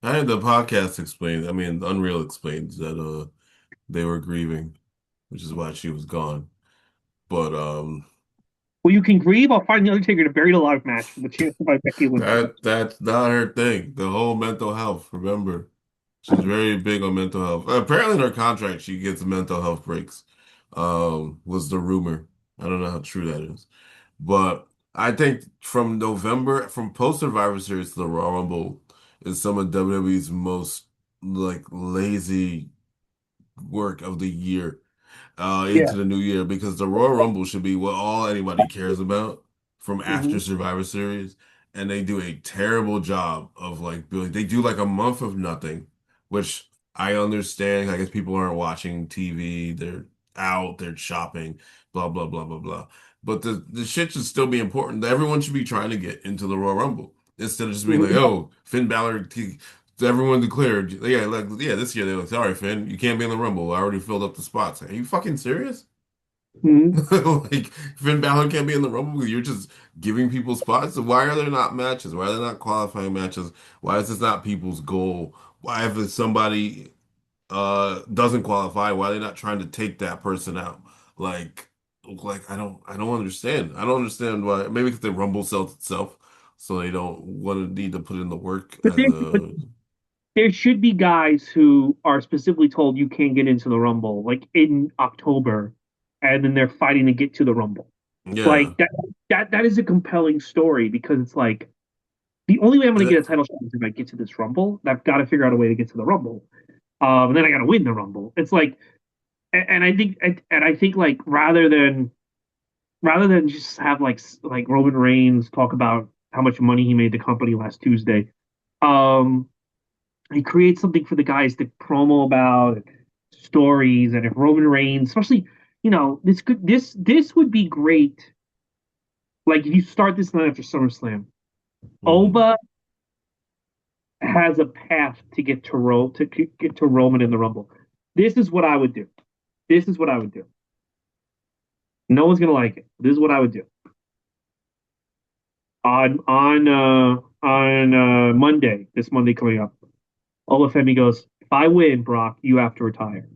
I had the podcast explain. I mean, Unreal explains that they were grieving, which is why she was gone. But Well, you can grieve. I'll find the Undertaker to bury the alive match for the chance to fight Becky Lynch. that's not her thing. The whole mental health. Remember, she's very big on mental health. Apparently, in her contract, she gets mental health breaks. Was the rumor. I don't know how true that is. But I think from post Survivor Series to the Royal Rumble is some of WWE's most like lazy work of the year Yeah. into the new year because the Royal Rumble should be what all anybody cares about from Hmm. after Survivor Series, and they do a terrible job of like building. They do like a month of nothing, which I understand. I guess people aren't watching TV. They're out. They're shopping. Blah blah blah blah blah. But the shit should still be important. Everyone should be trying to get into the Royal Rumble instead of just being like, Hmm. oh, Finn Balor. Everyone declared, yeah, like, yeah, this year they're like, sorry, Finn, you can't be in the Rumble. I already filled up the spots. Are you fucking serious? Hmm. Like, Finn Balor can't be in the Rumble because you're just giving people spots. So why are there not matches? Why are there not qualifying matches? Why is this not people's goal? Why if somebody doesn't qualify, why are they not trying to take that person out? Like, I don't understand. I don't understand why. Maybe because the Rumble sells itself, so they don't want to need to put in the work But as there, but a there should be guys who are specifically told you can't get into the Rumble, like in October, and then they're fighting to get to the Rumble. yeah. Like that is a compelling story because it's like the only way I'm going to get a title shot is if I get to this Rumble. And I've got to figure out a way to get to the Rumble. And then I got to win the Rumble. It's like, and I think like rather than just have like Roman Reigns talk about how much money he made the company last Tuesday, um, he creates something for the guys to promo about stories. And if Roman Reigns, especially, this would be great. Like if you start this night after SummerSlam, Mhm. Oba has a path to get to get to Roman in the Rumble. This is what I would do. This is what I would do. No one's gonna like it. This is what I would do. On Monday, this Monday coming up, Olafemi goes, if I win, Brock, you have to retire.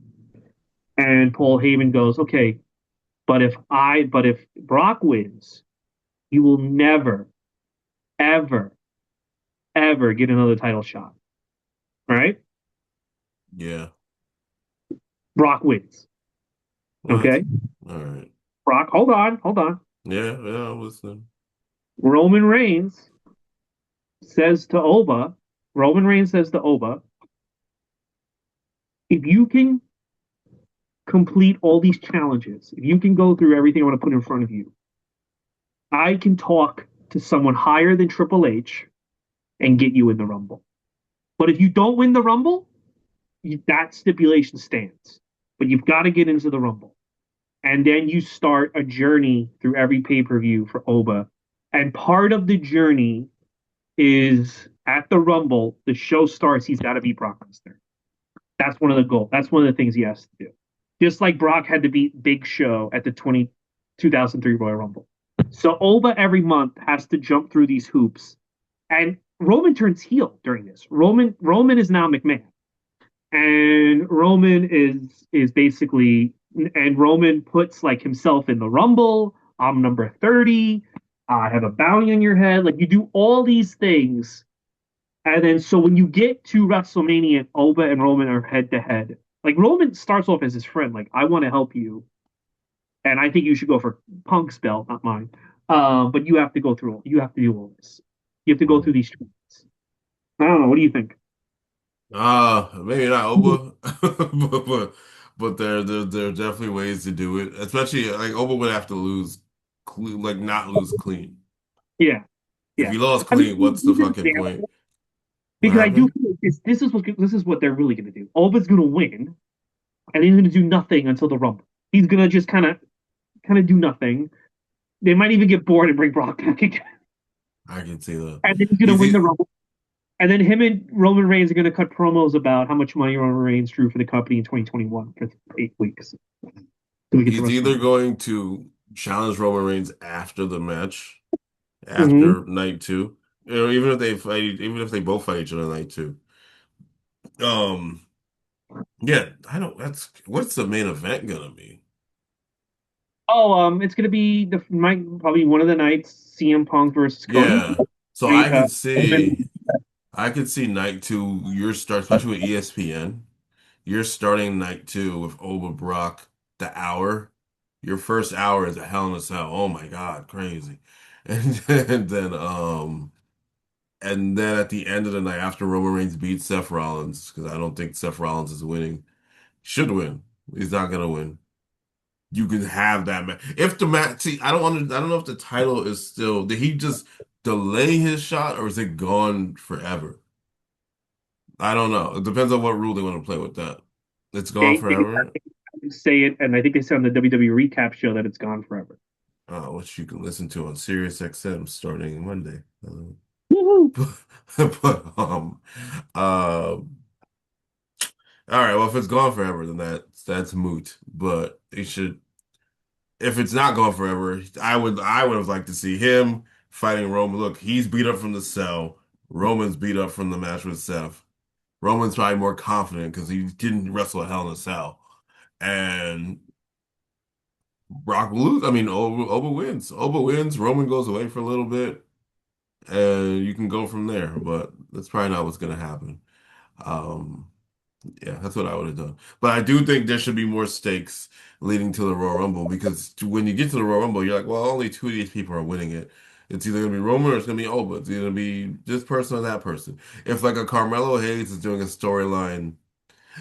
And Paul Heyman goes, okay, but if Brock wins, you will never, ever, ever get another title shot. Right? Yeah. Brock wins. What? Okay? All right. Brock, hold on, hold on. Yeah, yeah, I'm listening. Roman Reigns says to Oba, Roman Reigns says to Oba, if you can complete all these challenges, if you can go through everything I want to put in front of you, I can talk to someone higher than Triple H and get you in the Rumble. But if you don't win the Rumble, that stipulation stands. But you've got to get into the Rumble. And then you start a journey through every pay per view for Oba. And part of the journey is at the Rumble, the show starts, he's got to beat Brock Lesnar. That's one of the goals. That's one of the things he has to do. Just like Brock had to beat Big Show at the 2003 Royal Rumble. So Oba every month has to jump through these hoops. And Roman turns heel during this. Roman is now McMahon. And Roman is basically and Roman puts like himself in the Rumble. I'm number 30. I have a bounty on your head. Like you do all these things and then so when you get to WrestleMania, Oba and Roman are head to head. Like Roman starts off as his friend, like I want to help you, and I think you should go for Punk's belt, not mine. But you have to do all this. You have to go through these treatments. I don't know. What do you think? Maybe not Oba, but there are definitely ways to do it. Especially like Oba would have to lose, like not lose clean. Yeah, If yeah. he lost I mean, clean, what's the he's an fucking point? example What because I do happened? feel like this is what they're really going to do. Oba's going to win, and he's going to do nothing until the Rumble. He's going to just kind of do nothing. They might even get bored and bring Brock back again, I can see that. and then he's going to He's win the he, Rumble. And then him and Roman Reigns are going to cut promos about how much money Roman Reigns drew for the company in 2021 for 8 weeks. So we get to he's either WrestleMania. going to challenge Roman Reigns after the match, Mm-hmm. after night two, even if they fight, even if they both fight each other night two. Um, yeah, I don't. That's what's the main event gonna be? Oh, it's going to be probably one of the nights CM Punk versus Cody. Yeah. So Right, I could see night two, you're start, especially with ESPN, you're starting night two with Oba Brock, the hour. Your first hour is a Hell in a Cell. Oh my God, crazy. And then And then at the end of the night, after Roman Reigns beats Seth Rollins, because I don't think Seth Rollins is winning, should win. He's not gonna win. You can have that match. If the match, see, I don't know if the title is still. Did he just delay his shot, or is it gone forever? I don't know. It depends on what rule they want to play with that. It's gone forever. They say it, and I think they said on the WWE recap show that it's gone forever. Which you can listen to on Sirius XM starting Monday. Woohoo! But all right. Well, if it's gone forever, then that's moot. But it should. If it's not gone forever, I would have liked to see him fighting Roman. Look, he's beat up from the cell. Roman's beat up from the match with Seth. Roman's probably more confident because he didn't wrestle a Hell in a Cell. And Brock will lose. I mean, Oba wins. Oba wins. Roman goes away for a little bit, and you can go from there. But that's probably not what's going to happen. Um, Yeah, that's what I would have done. But I do think there should be more stakes leading to the Royal Rumble because when you get to the Royal Rumble, you're like, well, only two of these people are winning it. It's either gonna be Roman or it's gonna be Oba. It's either gonna be this person or that person. If like a Carmelo Hayes is doing a storyline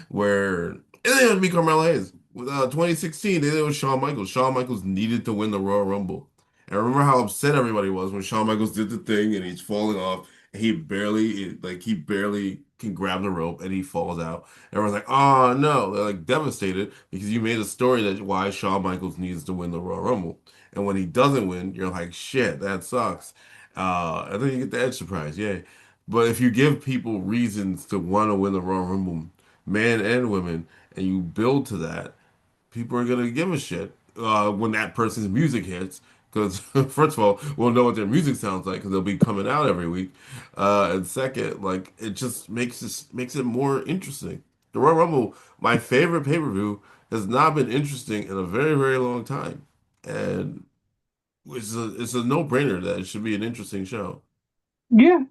where it didn't have to be Carmelo Hayes. With 2016, they did it with Shawn Michaels. Shawn Michaels needed to win the Royal Rumble. And I remember how upset everybody was when Shawn Michaels did the thing and he's falling off and he barely can grab the rope and he falls out. Everyone's like, oh no, they're like devastated because you made a story that why Shawn Michaels needs to win the Royal Rumble. And when he doesn't win, you're like, shit, that sucks. And then you get the Edge surprise, yay. But if you give people reasons to want to win the Royal Rumble, men and women, and you build to that, people are gonna give a shit when that person's music hits. Because first of all, we'll know what their music sounds like because they'll be coming out every week. And second, like it just makes it more interesting. The Royal Rumble, my favorite pay-per-view, has not been interesting in a very, very long time, and it's a no-brainer that it should be an interesting show. Yeah,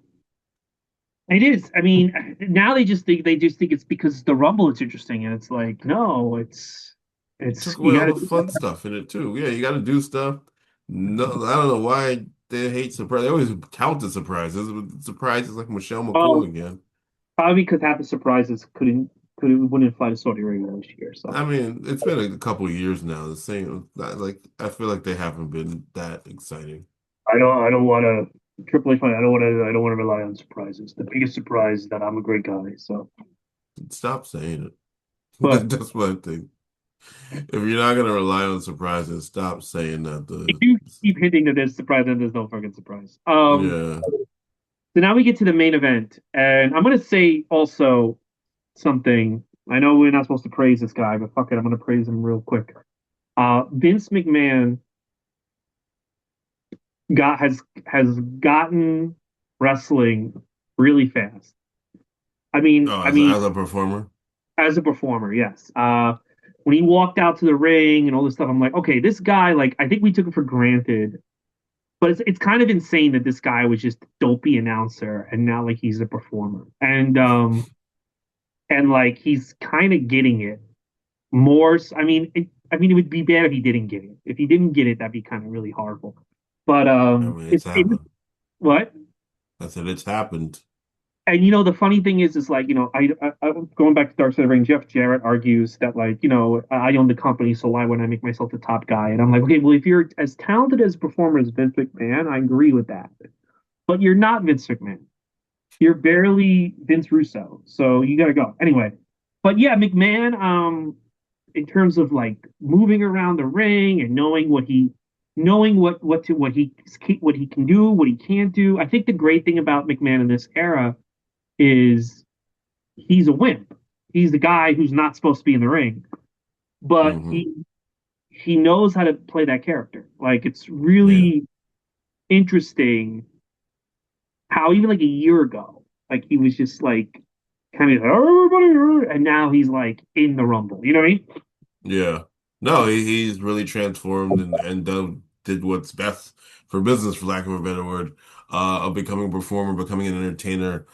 it is. I mean, now they just think it's because the Rumble it's interesting, and it's like, no, It it's took you away got all to the do fun stuff in it too. Yeah, you got to do stuff. No, I don't know why they hate surprise. They always tout the surprises, but surprises like Michelle McCool Oh, again. probably because half the surprises couldn't wouldn't fly to Saudi Arabia this year. So I mean, it's been a couple of years now. The same, like I feel like they haven't been that exciting. I don't want to Triple H. I don't want to rely on surprises. The biggest surprise is that I'm a great guy. So, Stop saying but it. That's one thing. If you're not gonna rely on surprises, stop saying that. if you keep hinting that there's surprise, then there's no fucking surprise. Yeah. So now we get to the main event, and I'm gonna say also something. I know we're not supposed to praise this guy, but fuck it, I'm gonna praise him real quick. Vince McMahon has gotten wrestling really fast. I mean, Oh, I as mean, as a performer. as a performer, yes. When he walked out to the ring and all this stuff, I'm like, okay, this guy, like, I think we took it for granted, but it's kind of insane that this guy was just a dopey announcer and now like he's a performer, and like he's kind of getting it more. I mean, it would be bad if he didn't get it. If he didn't get it, that'd be kind of really horrible. But I mean, it's happened. what? I said it's happened. And the funny thing is like I going back to Dark Side of the Ring. Jeff Jarrett argues that like I own the company, so why wouldn't I make myself the top guy? And I'm like, okay, well if you're as talented as a performer as Vince McMahon, I agree with that, but you're not Vince McMahon. You're barely Vince Russo, so you got to go anyway. But yeah, McMahon, in terms of like moving around the ring and knowing what he can do, what he can't do. I think the great thing about McMahon in this era is he's a wimp. He's the guy who's not supposed to be in the ring, but Hmm. he knows how to play that character. Like it's Yeah. really interesting how even like a year ago, like he was just like kind of everybody, and now he's like in the rumble. You know what I mean? Yeah. No, he's really transformed and did what's best for business, for lack of a better word, of becoming a performer, becoming an entertainer,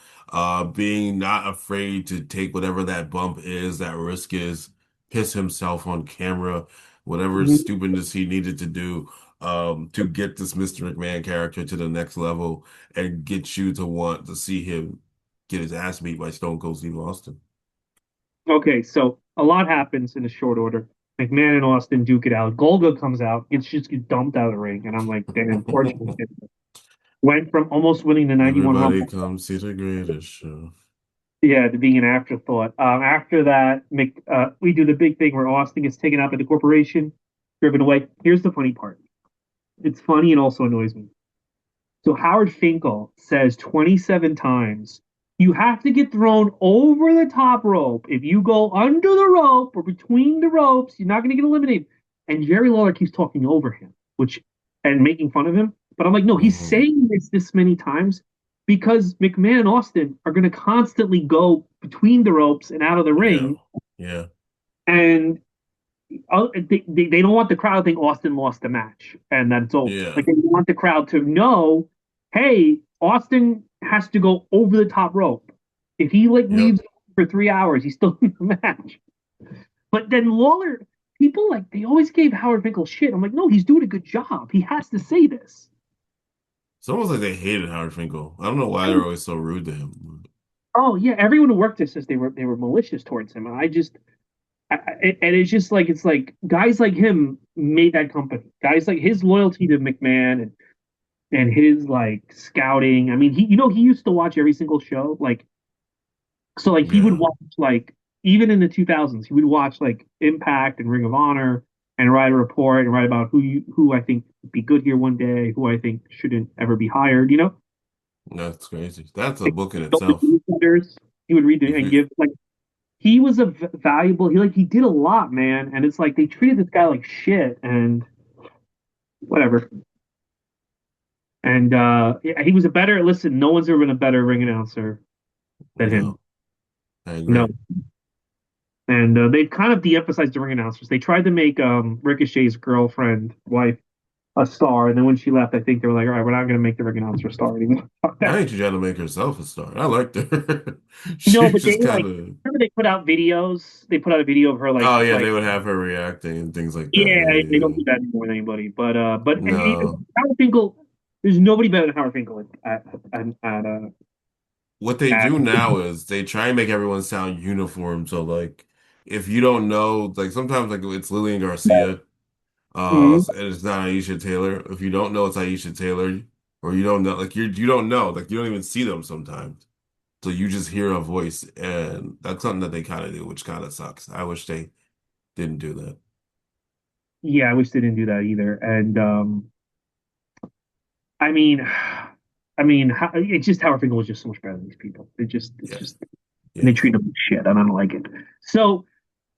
being not afraid to take whatever that bump is, that risk is, piss himself on camera, whatever Mhm. stupidness he needed to do. to get this Mr. McMahon character to the next level and get you to want to see him get his ass beat by Stone Cold Steve Austin. Okay, so a lot happens in a short order. McMahon and Austin duke it out. Golga comes out, gets dumped out of the ring, and I'm like, damn, poor kid. Went from almost winning the 91 Everybody Rumble, come see the greatest show. yeah, to being an afterthought. After that, we do the big thing where Austin gets taken out by the corporation, driven away. Here's the funny part. It's funny and also annoys me. So Howard Finkel says 27 times, you have to get thrown over the top rope. If you go under the rope or between the ropes, you're not going to get eliminated. And Jerry Lawler keeps talking over him, which and making fun of him. But I'm like, no, he's Hmm. saying this many times because McMahon and Austin are going to constantly go between the ropes and out of the Yeah. ring, Yeah. and they don't want the crowd to think Austin lost the match and that it's over. Yeah. Like they want the crowd to know, hey, Austin has to go over the top rope. If he like Yep. leaves for 3 hours, he's still in the match. But then Lawler, people like they always gave Howard Finkel shit. I'm like, no, he's doing a good job. He has to say this. It's almost like they hated Howard Finkel. I don't know why they're always so rude to him. Oh yeah, everyone who worked there says they were malicious towards him, and I just and it's just like it's like guys like him made that company. Guys like his loyalty to McMahon and his like scouting. I mean, he used to watch every single show. Like so, like he would Yeah. watch like even in the 2000s, he would watch like Impact and Ring of Honor and write a report and write about who I think would be good here one day, who I think shouldn't ever be hired. That's crazy. That's a Like, book in the itself. newsletters, he would read If and you give like he was a valuable. He did a lot, man. And it's like they treated this guy like shit and whatever. And yeah, he was a better. Listen, no one's ever been a better ring announcer than him. no, I No. agree. And they've kind of de-emphasized the ring announcers. They tried to make Ricochet's girlfriend, wife, a star, and then when she left, I think they were like, "All right, we're not going to make the ring announcer a star anymore." Fuck I that. think she tried to make herself a star. I liked her. No, She but they just kind like of. remember they put out videos. They put out a video of her Oh yeah, like they would have her reacting and things like that. yeah, they Yeah, don't yeah. do that anymore with anybody. But No, Howard Finkel, there's nobody better than Howard Finkel what they at do now is they try and make everyone sound uniform. So like, if you don't know, like sometimes like it's Lillian Garcia, Mhm. and it's not Aisha Taylor. If you don't know it's Aisha Taylor, or you don't know, like you don't know, like you don't even see them sometimes. So you just hear a voice, and that's something that they kind of do, which kind of sucks. I wish they didn't do that. Yeah, I wish they didn't do that either. And I mean, it's just Howard Finkel was just so much better than these people. It's Yeah, just, and they yeah. treat him like shit, and I don't like it. So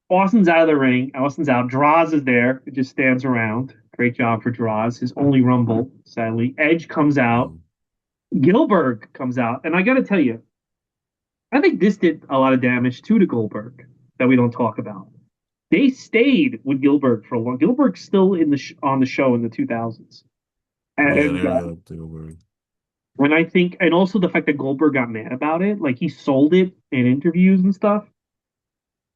Austin's out of the ring. Austin's out. Draws is there. It just stands around. Great job for Draws. His only Rumble, sadly. Edge comes out. Mm. Gilbert comes out, and I got to tell you, I think this did a lot of damage too to Goldberg that we don't talk about. They stayed with Gilbert for a long. Gilbert's still in on the show in the 2000s, Yeah, and they really don't think over it. when I think, and also the fact that Goldberg got mad about it, like he sold it in interviews and stuff.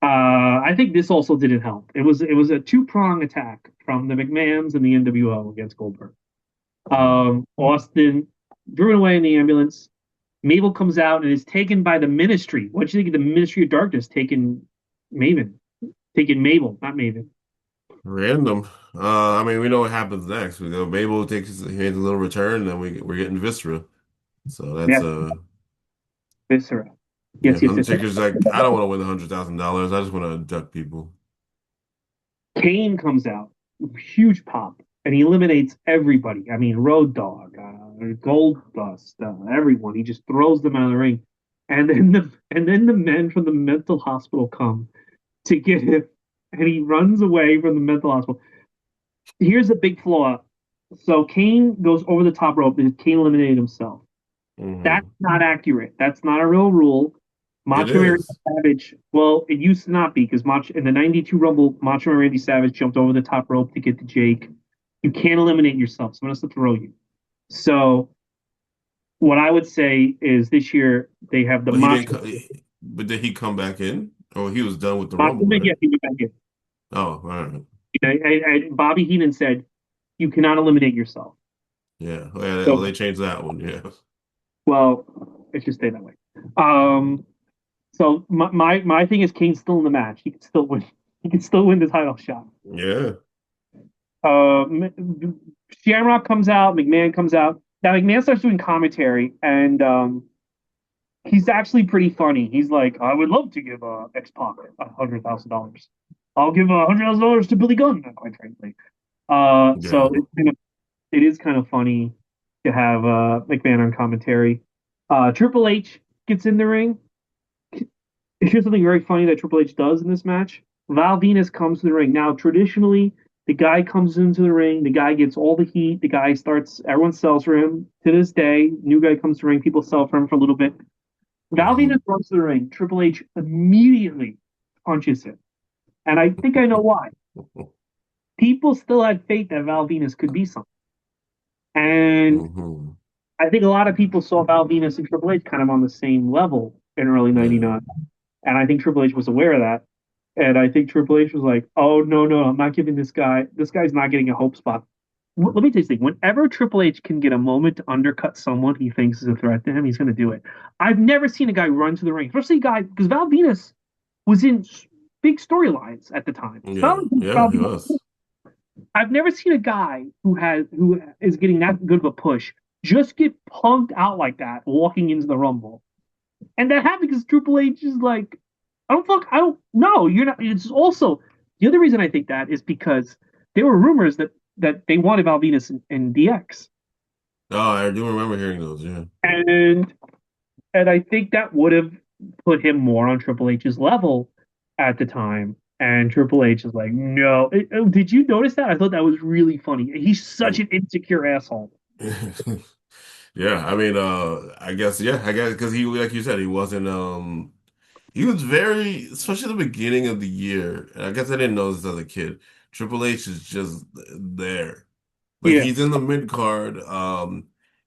I think this also didn't help. It was a two-prong attack from the McMahons and the NWO against Goldberg. Mm. Austin driven away in the ambulance. Mabel comes out and is taken by the Ministry. What do you think of the Ministry of Darkness taking Maven? Taking Mabel, not Maven. Random. I mean, we know what happens next. We go, Mabel he makes a little return, and then we're getting Viscera. So that's Yeah, Viscera. yeah. Yes, yes, yes. Undertaker's like, I don't want to win $100,000. I just want to abduct people. Kane comes out, huge pop, and he eliminates everybody. I mean, Road Dogg, Gold Dust, everyone. He just throws them out of the ring, and then the men from the mental hospital come to get him, and he runs away from the mental hospital. Here's a big flaw. So Kane goes over the top rope because Kane eliminated himself. That's Hmm. not accurate. That's not a real rule. It Macho Man Randy is. Savage, well, it used to not be because in the 92 Rumble, Macho Man Randy Savage jumped over the top rope to get to Jake. You can't eliminate yourself. Someone has to throw you. So what I would say is this year they have the But he didn't. Macho, But did he come back in? Oh, he was done with the Macho Rumble, Man, right? yeah, he went back in. Oh, all right. And Bobby Heenan said, you cannot eliminate yourself. Yeah. Well, So, they changed that one. Yeah. well, it should stay that way. Um, so my thing is Kane's still in the match. He can still win. He can still win the title shot. Yeah. Uh, Shamrock comes out. McMahon comes out. Now McMahon starts doing commentary, and he's actually pretty funny. He's like, "I would love to give X Pac $100,000. I'll give $100,000 to Billy Gunn." Quite frankly, so Yeah. it is kind of funny to have McMahon on commentary. Triple H gets in the ring. Here's something very funny that Triple H does in this match. Val Venus comes to the ring. Now, traditionally, the guy comes into the ring, the guy gets all the heat, the guy starts, everyone sells for him. To this day, new guy comes to the ring, people sell for him for a little bit. Val Hmm. Venus runs to the ring. Triple H immediately punches him. And I think I know why. People still had faith that Val Venus could be something. And Hmm. I think a lot of people saw Val Venus and Triple H kind of on the same level in early Yeah. '99. And I think Triple H was aware of that. And I think Triple H was like, oh, no, no, I'm not giving this guy's not getting a hope spot. Let me tell you something. Whenever Triple H can get a moment to undercut someone he thinks is a threat to him, he's going to do it. I've never seen a guy run to the ring, especially a guy, because Val Venus was in big storylines at the time. Not Yeah. only Yeah. Val He Venus, was. I've never seen a guy who is getting that good of a push just get punked out like that walking into the Rumble. And that happened because Triple H is like, I don't know. You're not. It's also the other reason I think that is because there were rumors that they wanted Val Venus in DX, Oh, I do remember hearing those. Yeah. and I think that would have put him more on Triple H's level at the time. And Triple H is like, no. Did you notice that? I thought that was really funny. He's such an insecure asshole. Yeah, I mean, I guess, yeah, I guess, because he, like you said, he wasn't, he was very, especially the beginning of the year, and I guess I didn't know this as a kid. Triple H is just there. Like, Yeah, he's in the mid card.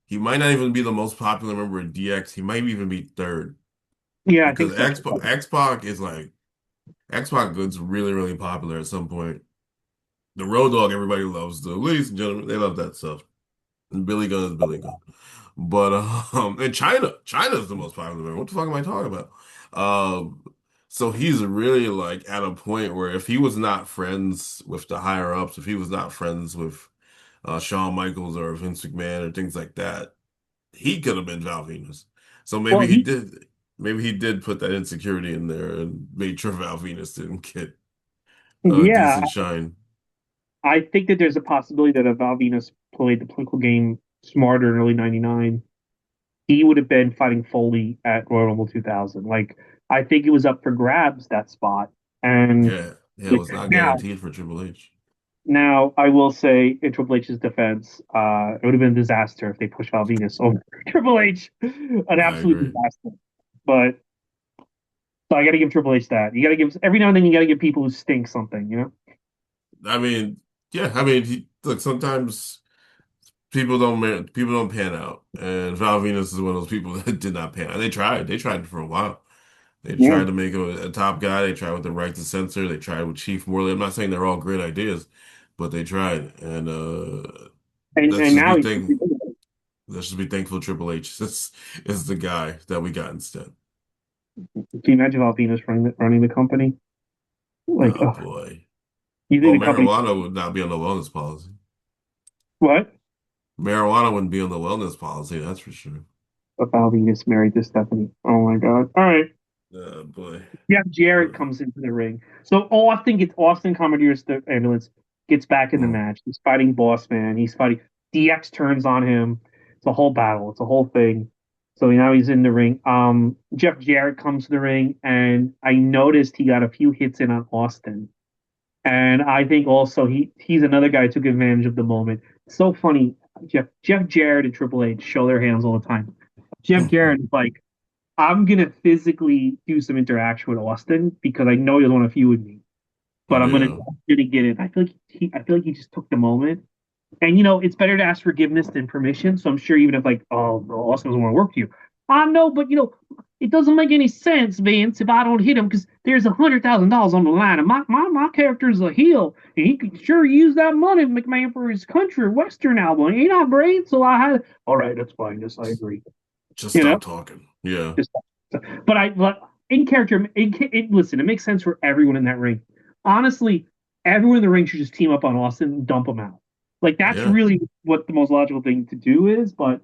He might not even be the most popular member of DX. He might even be third yeah, I think because so. X-Pac is like, X-Pac is really, really popular at some point. The Road Dogg, everybody loves. Ladies and gentlemen, they love that stuff. And Billy Gunn is Billy Gunn. But in China's the most popular member. What the fuck am I talking about? Um, so he's really like at a point where if he was not friends with the higher ups, if he was not friends with Shawn Michaels or Vince McMahon or things like that, he could have been Val Venus. So Well, maybe he did put that insecurity in there and made sure Val Venus didn't get a yeah, decent shine. I think that there's a possibility that if Val Venus played the political game smarter in early '99, he would have been fighting Foley at Royal Rumble 2000. Like, I think it was up for grabs that spot. And Yeah, yeah, it was not now, guaranteed for Triple H. I will say in Triple H's defense, it would have been a disaster if they pushed Val Venus over Triple H, an I absolute agree. disaster. But so I got to give Triple H that. You got to give every now and then you got to give people who stink something, you know? I mean, yeah, look, sometimes people don't pan out, and Val Venus is one of those people that did not pan out. They tried for a while. They Yeah. tried to make him a top guy. They tried with the right to censor. They tried with Chief Morley. I'm not saying they're all great ideas, but they tried, and let's And just now be he's thank let's just be thankful Triple H is the guy that we got instead. can you imagine Val Venus running the company? Like, Oh boy. you think Well, the company marijuana would not be on the wellness policy. what? Marijuana wouldn't be on the wellness policy, that's for sure. Val Venus married to Stephanie. Oh my god. All right. Boy. Yeah, Jarrett Uh, comes into the ring. So Austin commandeers the ambulance, gets back in the mm. match. He's fighting Boss Man. He's fighting DX turns on him. It's a whole battle. It's a whole thing. So now he's in the ring. Jeff Jarrett comes to the ring, and I noticed he got a few hits in on Austin. And I think also he's another guy who took advantage of the moment. So funny. Jeff Jarrett and Triple H show their hands all the time. Jeff Jarrett is like, I'm gonna physically do some interaction with Austin because I know he doesn't want to feud with me, but Yeah. I'm gonna get it. I feel like he just took the moment, and it's better to ask forgiveness than permission. So I'm sure even if like, oh, Austin doesn't want to work with you, no, but it doesn't make any sense, Vince, if I don't hit him because there's $100,000 on the line, and my character is a heel, and he could sure use that money, McMahon, for his country western album. He not brave, so I had. All right, that's fine. Yes, I agree. Just You know, stop talking. Yeah. just but in character, listen, it makes sense for everyone in that ring. Honestly, everyone in the ring should just team up on Austin and dump him out. Like that's Yeah. really what the most logical thing to do is, but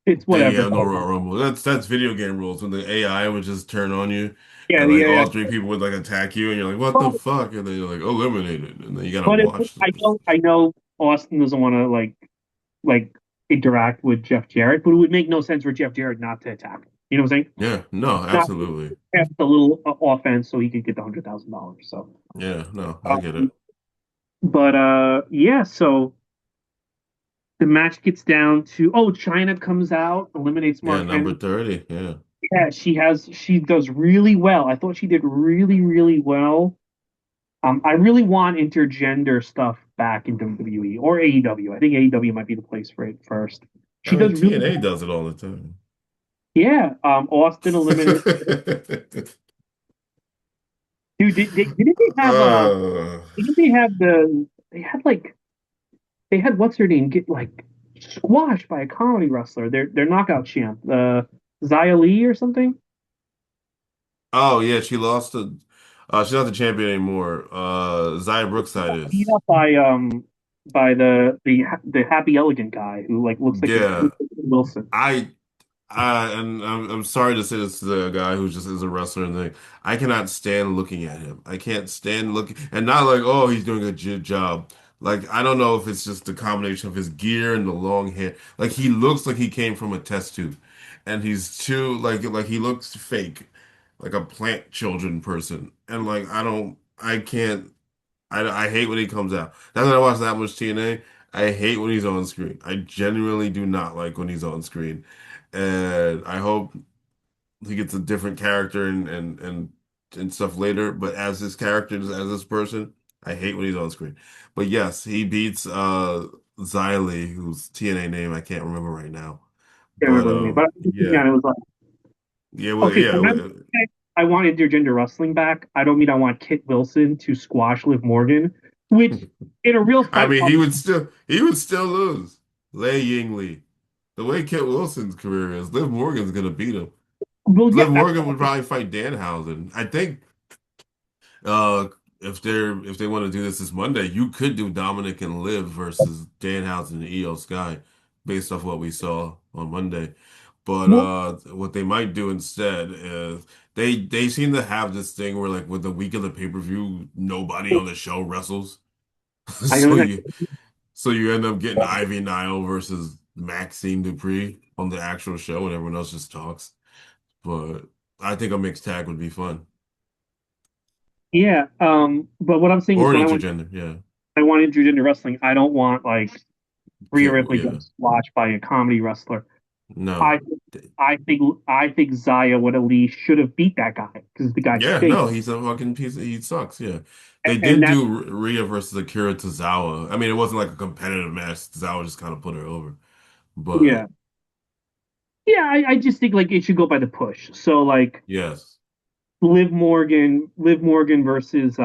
it's Then you whatever. have no Royal Rumble. That's video game rules when the AI would just turn on you Yeah, and like yeah, all three people would like attack you and you're like, what the yeah. fuck? And then you're like eliminated. And then you gotta But watch. I know Austin doesn't want to like interact with Jeff Jarrett, but it would make no sense for Jeff Jarrett not to attack. You know what I'm saying? Yeah, no, Not absolutely. have a little offense so he could get the $100,000. So, Yeah, no, I get it. um, but yeah. So the match gets down to China comes out, eliminates Yeah, Mark number Henry. 30. Yeah. Yeah, she does really well. I thought she did really really well. I really want intergender stuff back in WWE or AEW. I think AEW might be the place for it first. I She mean, does really TNA well. does it all the time. Yeah. Austin eliminated. Dude, didn't they have Uh, didn't they have they had like they had what's her name get like squashed by a comedy wrestler. Their knockout champ, Xia Li or something. oh yeah, she lost to she's not the champion anymore. Zaya Brookside Beat is. up by the happy elegant guy who like Yeah. looks like Wilson. I and I'm sorry to say this to the guy who just is a wrestler and thing. I cannot stand looking at him. I can't stand looking and not like, oh, he's doing a good job. Like I don't know if it's just the combination of his gear and the long hair. Like he looks like he came from a test tube, and he's too like he looks fake, like a plant children person. And like I can't. I hate when he comes out. That's why I watch that much TNA. I hate when he's on screen. I genuinely do not like when he's on screen. And I hope he gets a different character and stuff later. But as this character, as this person, I hate when he's on screen. But yes, he beats Xylee, whose TNA name I can't remember right now. Can't But remember the name, but yeah. yeah, it was like Yeah, well, okay. yeah. So when I want intergender wrestling back, I don't mean I want Kit Wilson to squash Liv Morgan, which in a real I fight mean, probably he would still lose. Lei Yingli. The way Kit Wilson's career is, Liv Morgan's gonna beat him. will Liv get that. Morgan would probably fight Danhausen. I think uh if they want to do this Monday, you could do Dominic and Liv versus Danhausen and Io Sky based off what we saw on Monday. But Well, what they might do instead is they seem to have this thing where like with the week of the pay-per-view, nobody on the show wrestles. I So know that. you end up getting Ivy Nile versus Maxine Dupree on the actual show, and everyone else just talks. But I think a mixed tag would be fun, Yeah. But what I'm saying is or an when intergender. Yeah, I want intergender wrestling, I don't want like Rhea Kit. Ripley getting Yeah, squashed by a comedy wrestler. I no. I think Zaya would at least should have beat that guy because the guy Yeah, stinks. no. He's a fucking piece. He sucks. Yeah, they And did that do Rhea versus Akira Tozawa. I mean, it wasn't like a competitive match. Tozawa just kind of put her over. But yeah. Yeah, I just think like it should go by the push. So like yes, Liv Morgan versus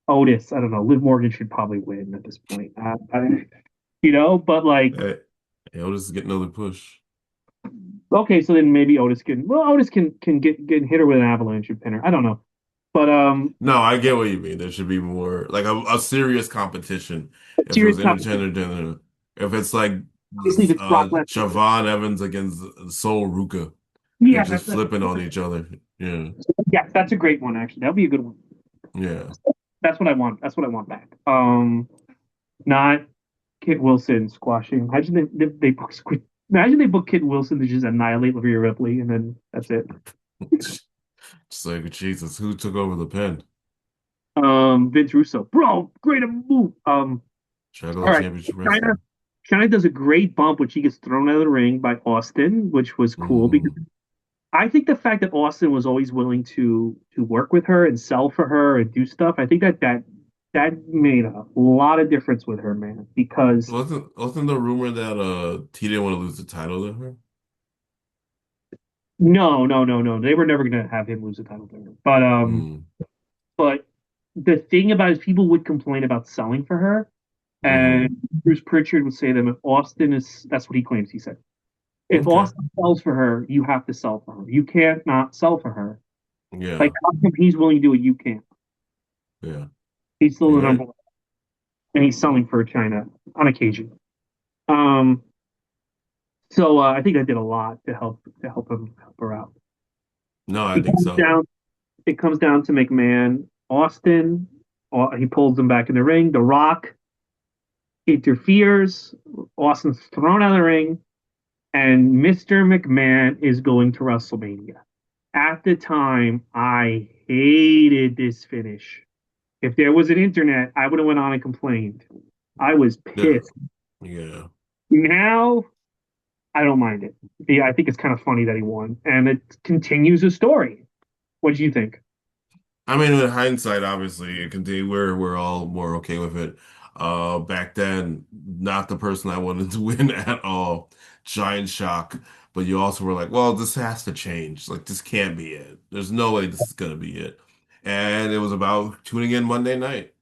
Otis. I don't know. Liv Morgan should probably win at this point. But like hey, Otis is getting another push. okay, so then maybe Otis can get hit her with an avalanche and pin her. I don't know, but No, I get what you mean. There should be more like a serious competition. If it serious was competition. intergender, then if it's like Obviously, if it's Brock Lesnar, Siobhan Evans against Sol Ruka, they're yeah, just flipping on each other. Yeah, yeah, that's a great one actually. That'll be a good one. yeah. That's what I want. That's what I want back. Not Kit Wilson squashing. They book Imagine they book Kit Wilson to just annihilate Rhea Ripley, and then that's it. Just like Jesus, who took over the pen? Vince Russo, bro, great move. All Shadow right, Championship China. Wrestling. China does a great bump when she gets thrown out of the ring by Austin, which was cool because Hmm. I think the fact that Austin was always willing to work with her and sell for her and do stuff, I think that made a lot of difference with her, man. Because Wasn't the rumor that T didn't want to lose the title to her? No, no, no, no. They were never gonna have him lose the title there. Mm, But the thing about it is people would complain about selling for her, hmm. and Bruce Pritchard would say to them, if Austin is, that's what he claims. He said, if Okay. Austin sells for her, you have to sell for her. You can't not sell for her. Like Yeah. how come he's willing to do it, you can't. Yeah. He's still the You're number right. one, and he's selling for China on occasion. Um, so I think I did a lot to help her out. No, I It think comes so. down it comes down to McMahon, Austin. He pulls them back in the ring. The Rock interferes. Austin's thrown out of the ring, and Mr. McMahon is going to WrestleMania. At the time, I hated this finish. If there was an internet, I would have went on and complained. I was Yeah. pissed. Yeah. Now I don't mind it. Yeah, I think it's kind of funny that he won, and it continues the story. What do you think? I mean, in hindsight, obviously, it can be we're all more okay with it. Back then, not the person I wanted to win at all. Giant shock. But you also were like, well, this has to change. Like, this can't be it. There's no way this is gonna be it. And it was about tuning in Monday night.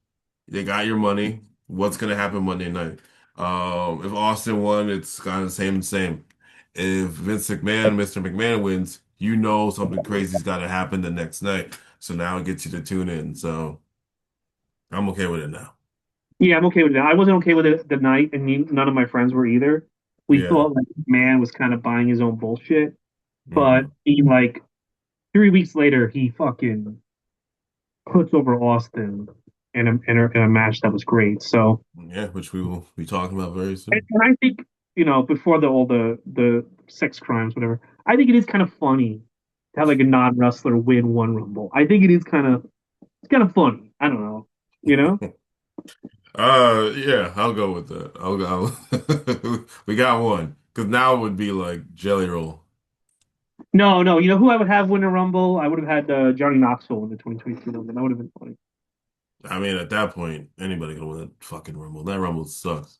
They got your money. What's gonna happen Monday night? If Austin won, it's kind of the same. If Vince McMahon, Mr. McMahon wins, you know something crazy's got to happen the next night. So now it gets you to tune in. So I'm okay with it now. Yeah, I'm okay with that. I wasn't okay with it the night, and none of my friends were either. We Yeah. thought like man was kind of buying his own bullshit, but Hmm. he like 3 weeks later he fucking puts over Austin in a match that was great. So, Yeah, which we will be talking about very soon. and I think before all the sex crimes, whatever, I think it is kind of funny to have like a non wrestler win one Rumble. I think it is kind of funny. I don't know, you know. Yeah, I'll go with that. We got one. Because now it would be like Jelly Roll. No, no. You know who I would have win a Rumble? I would have had Johnny Knoxville in the 2023 Rumble. That would have been funny. I mean, at that point, anybody can win that fucking Rumble. That Rumble sucks.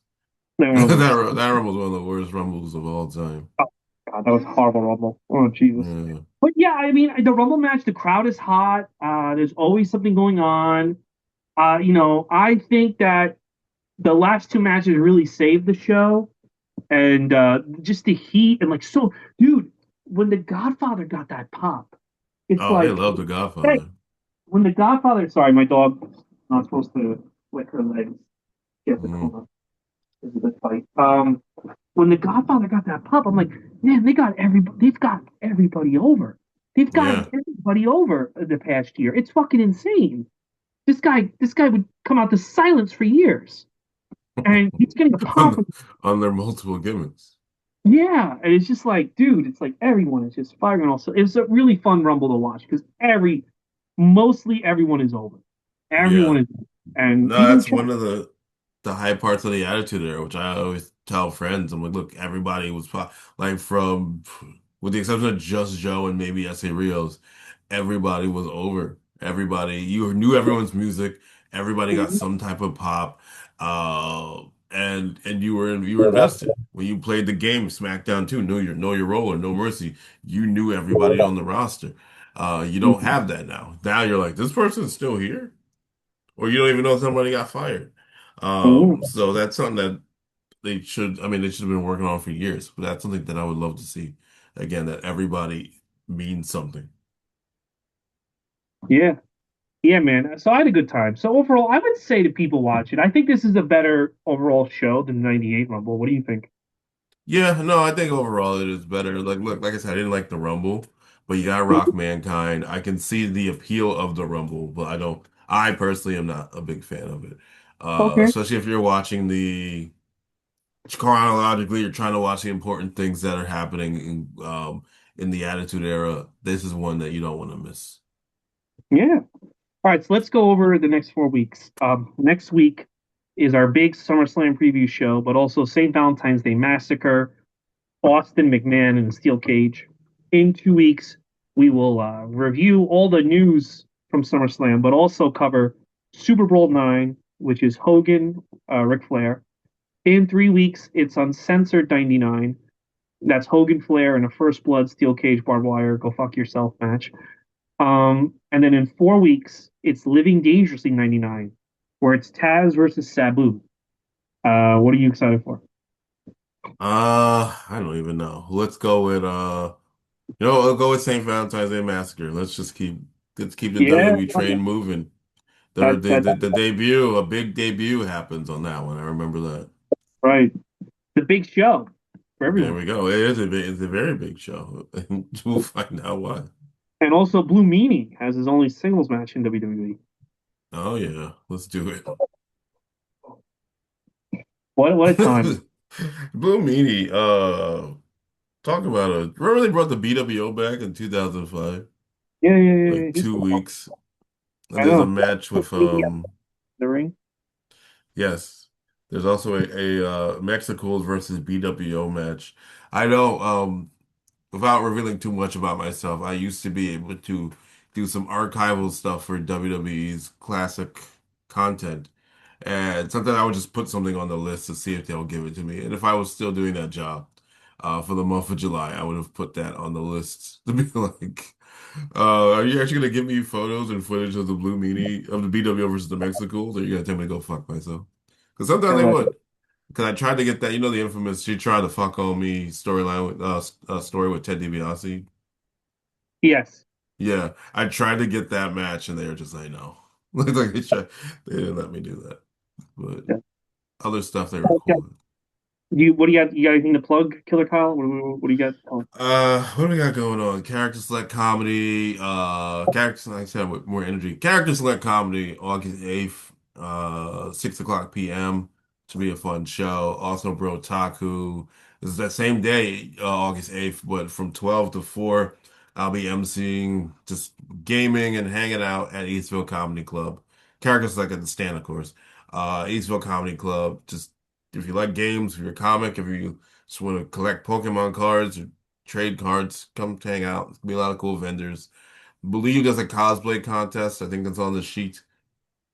That That, was that Rumble's one of the worst Rumbles of all time. oh God, that was a horrible Rumble. Oh Jesus. Yeah. But yeah, I mean the Rumble match, the crowd is hot. There's always something going on. I think that the last two matches really saved the show, and just the heat and like so, dude. When the Godfather got that pop, it's Oh, they like, love The hey, Godfather. when the Godfather. Sorry, my dog not supposed to lick her legs. She has to Hmm. come up. This is a good fight. When the Godfather got that pop, I'm like, man, they've got everybody over. They've got Yeah. everybody over the past year. It's fucking insane. This guy would come out to silence for years, and he's getting a pop. On, on their multiple gimmicks. Yeah, and it's just like, dude, it's like everyone is just firing also. It was a really fun Rumble to watch because mostly everyone is over. Everyone Yeah. is, and No, even that's one of the high parts of the Attitude Era, which I always tell friends. I'm like, look, everybody was like from, with the exception of Just Joe and maybe S.A. Rios, everybody was over. Everybody, you knew everyone's music. Everybody got some type of pop, and you were invested when you played the game. SmackDown 2, know your role or No Mercy. You knew everybody on the roster. You don't have that now. Now you're like, this person's still here, or you don't even know if somebody got fired. So that's something that I mean, they should have been working on for years, but that's something that I would love to see. Again, that everybody means something. yeah, yeah, man. So I had a good time. So overall, I would say to people watching, I think this is a better overall show than '98 Rumble. What do you think? Yeah, no, I think overall it is better. Like, look, like I said, I didn't like the Rumble, but you got Rock Mankind. I can see the appeal of the Rumble, but I personally am not a big fan of it. Okay. Especially if you're watching the chronologically, you're trying to watch the important things that are happening in the Attitude Era. This is one that you don't want to miss. Yeah. All right, so let's go over the next 4 weeks. Next week is our big SummerSlam preview show, but also St. Valentine's Day Massacre, Austin McMahon in a steel cage. In 2 weeks, we will review all the news from SummerSlam, but also cover Super Bowl IX, which is Hogan, Ric Flair. In 3 weeks, it's Uncensored 99. That's Hogan Flair in a first blood steel cage barbed wire go fuck yourself match. And then in 4 weeks, it's Living Dangerously 99, where it's Taz versus Sabu. What are you excited for? I don't even know. Let's go with I'll go with St. Valentine's Day Massacre. Let's keep the Yeah, WWE train moving. that that The debut, a big debut happens on that one. I remember that. right. The big show for There everyone, we go. It's a very big show. And we'll find out why. and also Blue Meanie has his only singles match in WWE. Oh yeah, let's do it. What a time! Blue Meanie, talk about remember they brought the BWO back in 2005? Yeah, yeah, yeah, yeah. Like He's two cool. weeks. And I there's a know. match with The ring. yes. There's also a Mexico's versus BWO match. I know, without revealing too much about myself, I used to be able to do some archival stuff for WWE's classic content. And sometimes I would just put something on the list to see if they'll give it to me. And if I was still doing that job for the month of July, I would have put that on the list to be like, are you actually gonna give me photos and footage of the Blue Meanie of the BWO versus the Mexicals, or are you gonna tell me to go fuck myself? Because sometimes they would. Because I tried to get that, the infamous "she tried to fuck on me" storyline with story with Ted DiBiase. Yes. Yeah, I tried to get that match, and they were just like, no, they didn't let me do that. But Yeah. other stuff they were Okay. cool with. What do you got? You got anything to plug, Killer Kyle? What do you got? Oh, What do we got going on? Character select comedy, character like I said with more energy. Character select comedy, August 8th, 6 o'clock PM. Should be a fun show. Also, Bro Taku. This is that same day, August 8th, but from 12 to 4, I'll be emceeing, just gaming and hanging out at Eastville Comedy Club. Character select at the stand, of course. Eastville Comedy Club. Just if you like games, if you're a comic, if you just want to collect Pokemon cards or trade cards, come hang out. There's gonna be a lot of cool vendors. Believe there's a cosplay contest. I think that's on the sheet.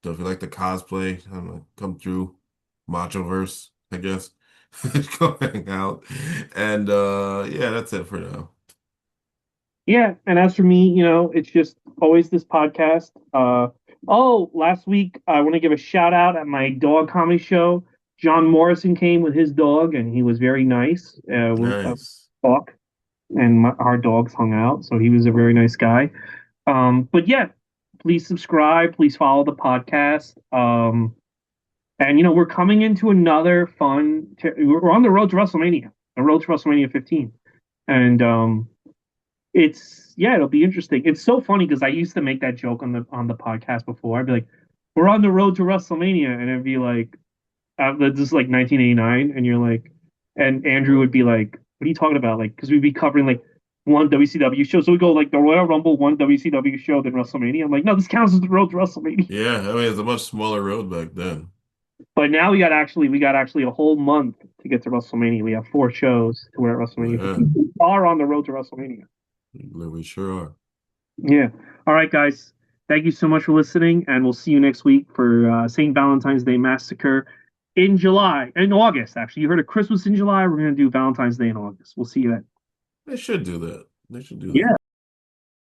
So if you like the cosplay, I don't know, come through Machoverse, I guess. Go hang out. And yeah, that's it for now. yeah. And as for me, it's just always this podcast. Last week I want to give a shout out at my dog comedy show. John Morrison came with his dog, and he was very nice. We Nice. talk, and our dogs hung out, so he was a very nice guy. But yeah, please subscribe. Please follow the podcast. And we're coming into another fun. We're on the road to WrestleMania, the road to WrestleMania 15, and it'll be interesting. It's so funny because I used to make that joke on the podcast before. I'd be like, "We're on the road to WrestleMania," and it'd be like, "This is like 1989," and you're like, and Andrew would be like, "What are you talking about?" Like, because we'd be covering like one WCW show, so we go like the Royal Rumble, one WCW show, then WrestleMania. I'm like, "No, this counts as the road to WrestleMania." Yeah, I mean it's a much smaller road back then. But now we got actually a whole month to get to WrestleMania. We have four shows to wear at WrestleMania Yeah, 15. We are on the road to WrestleMania. we sure are. Yeah. All right, guys. Thank you so much for listening, and we'll see you next week for St. Valentine's Day Massacre in August. Actually, you heard of Christmas in July. We're going to do Valentine's Day in August. We'll see you then. They should do that. They should do Yeah. that.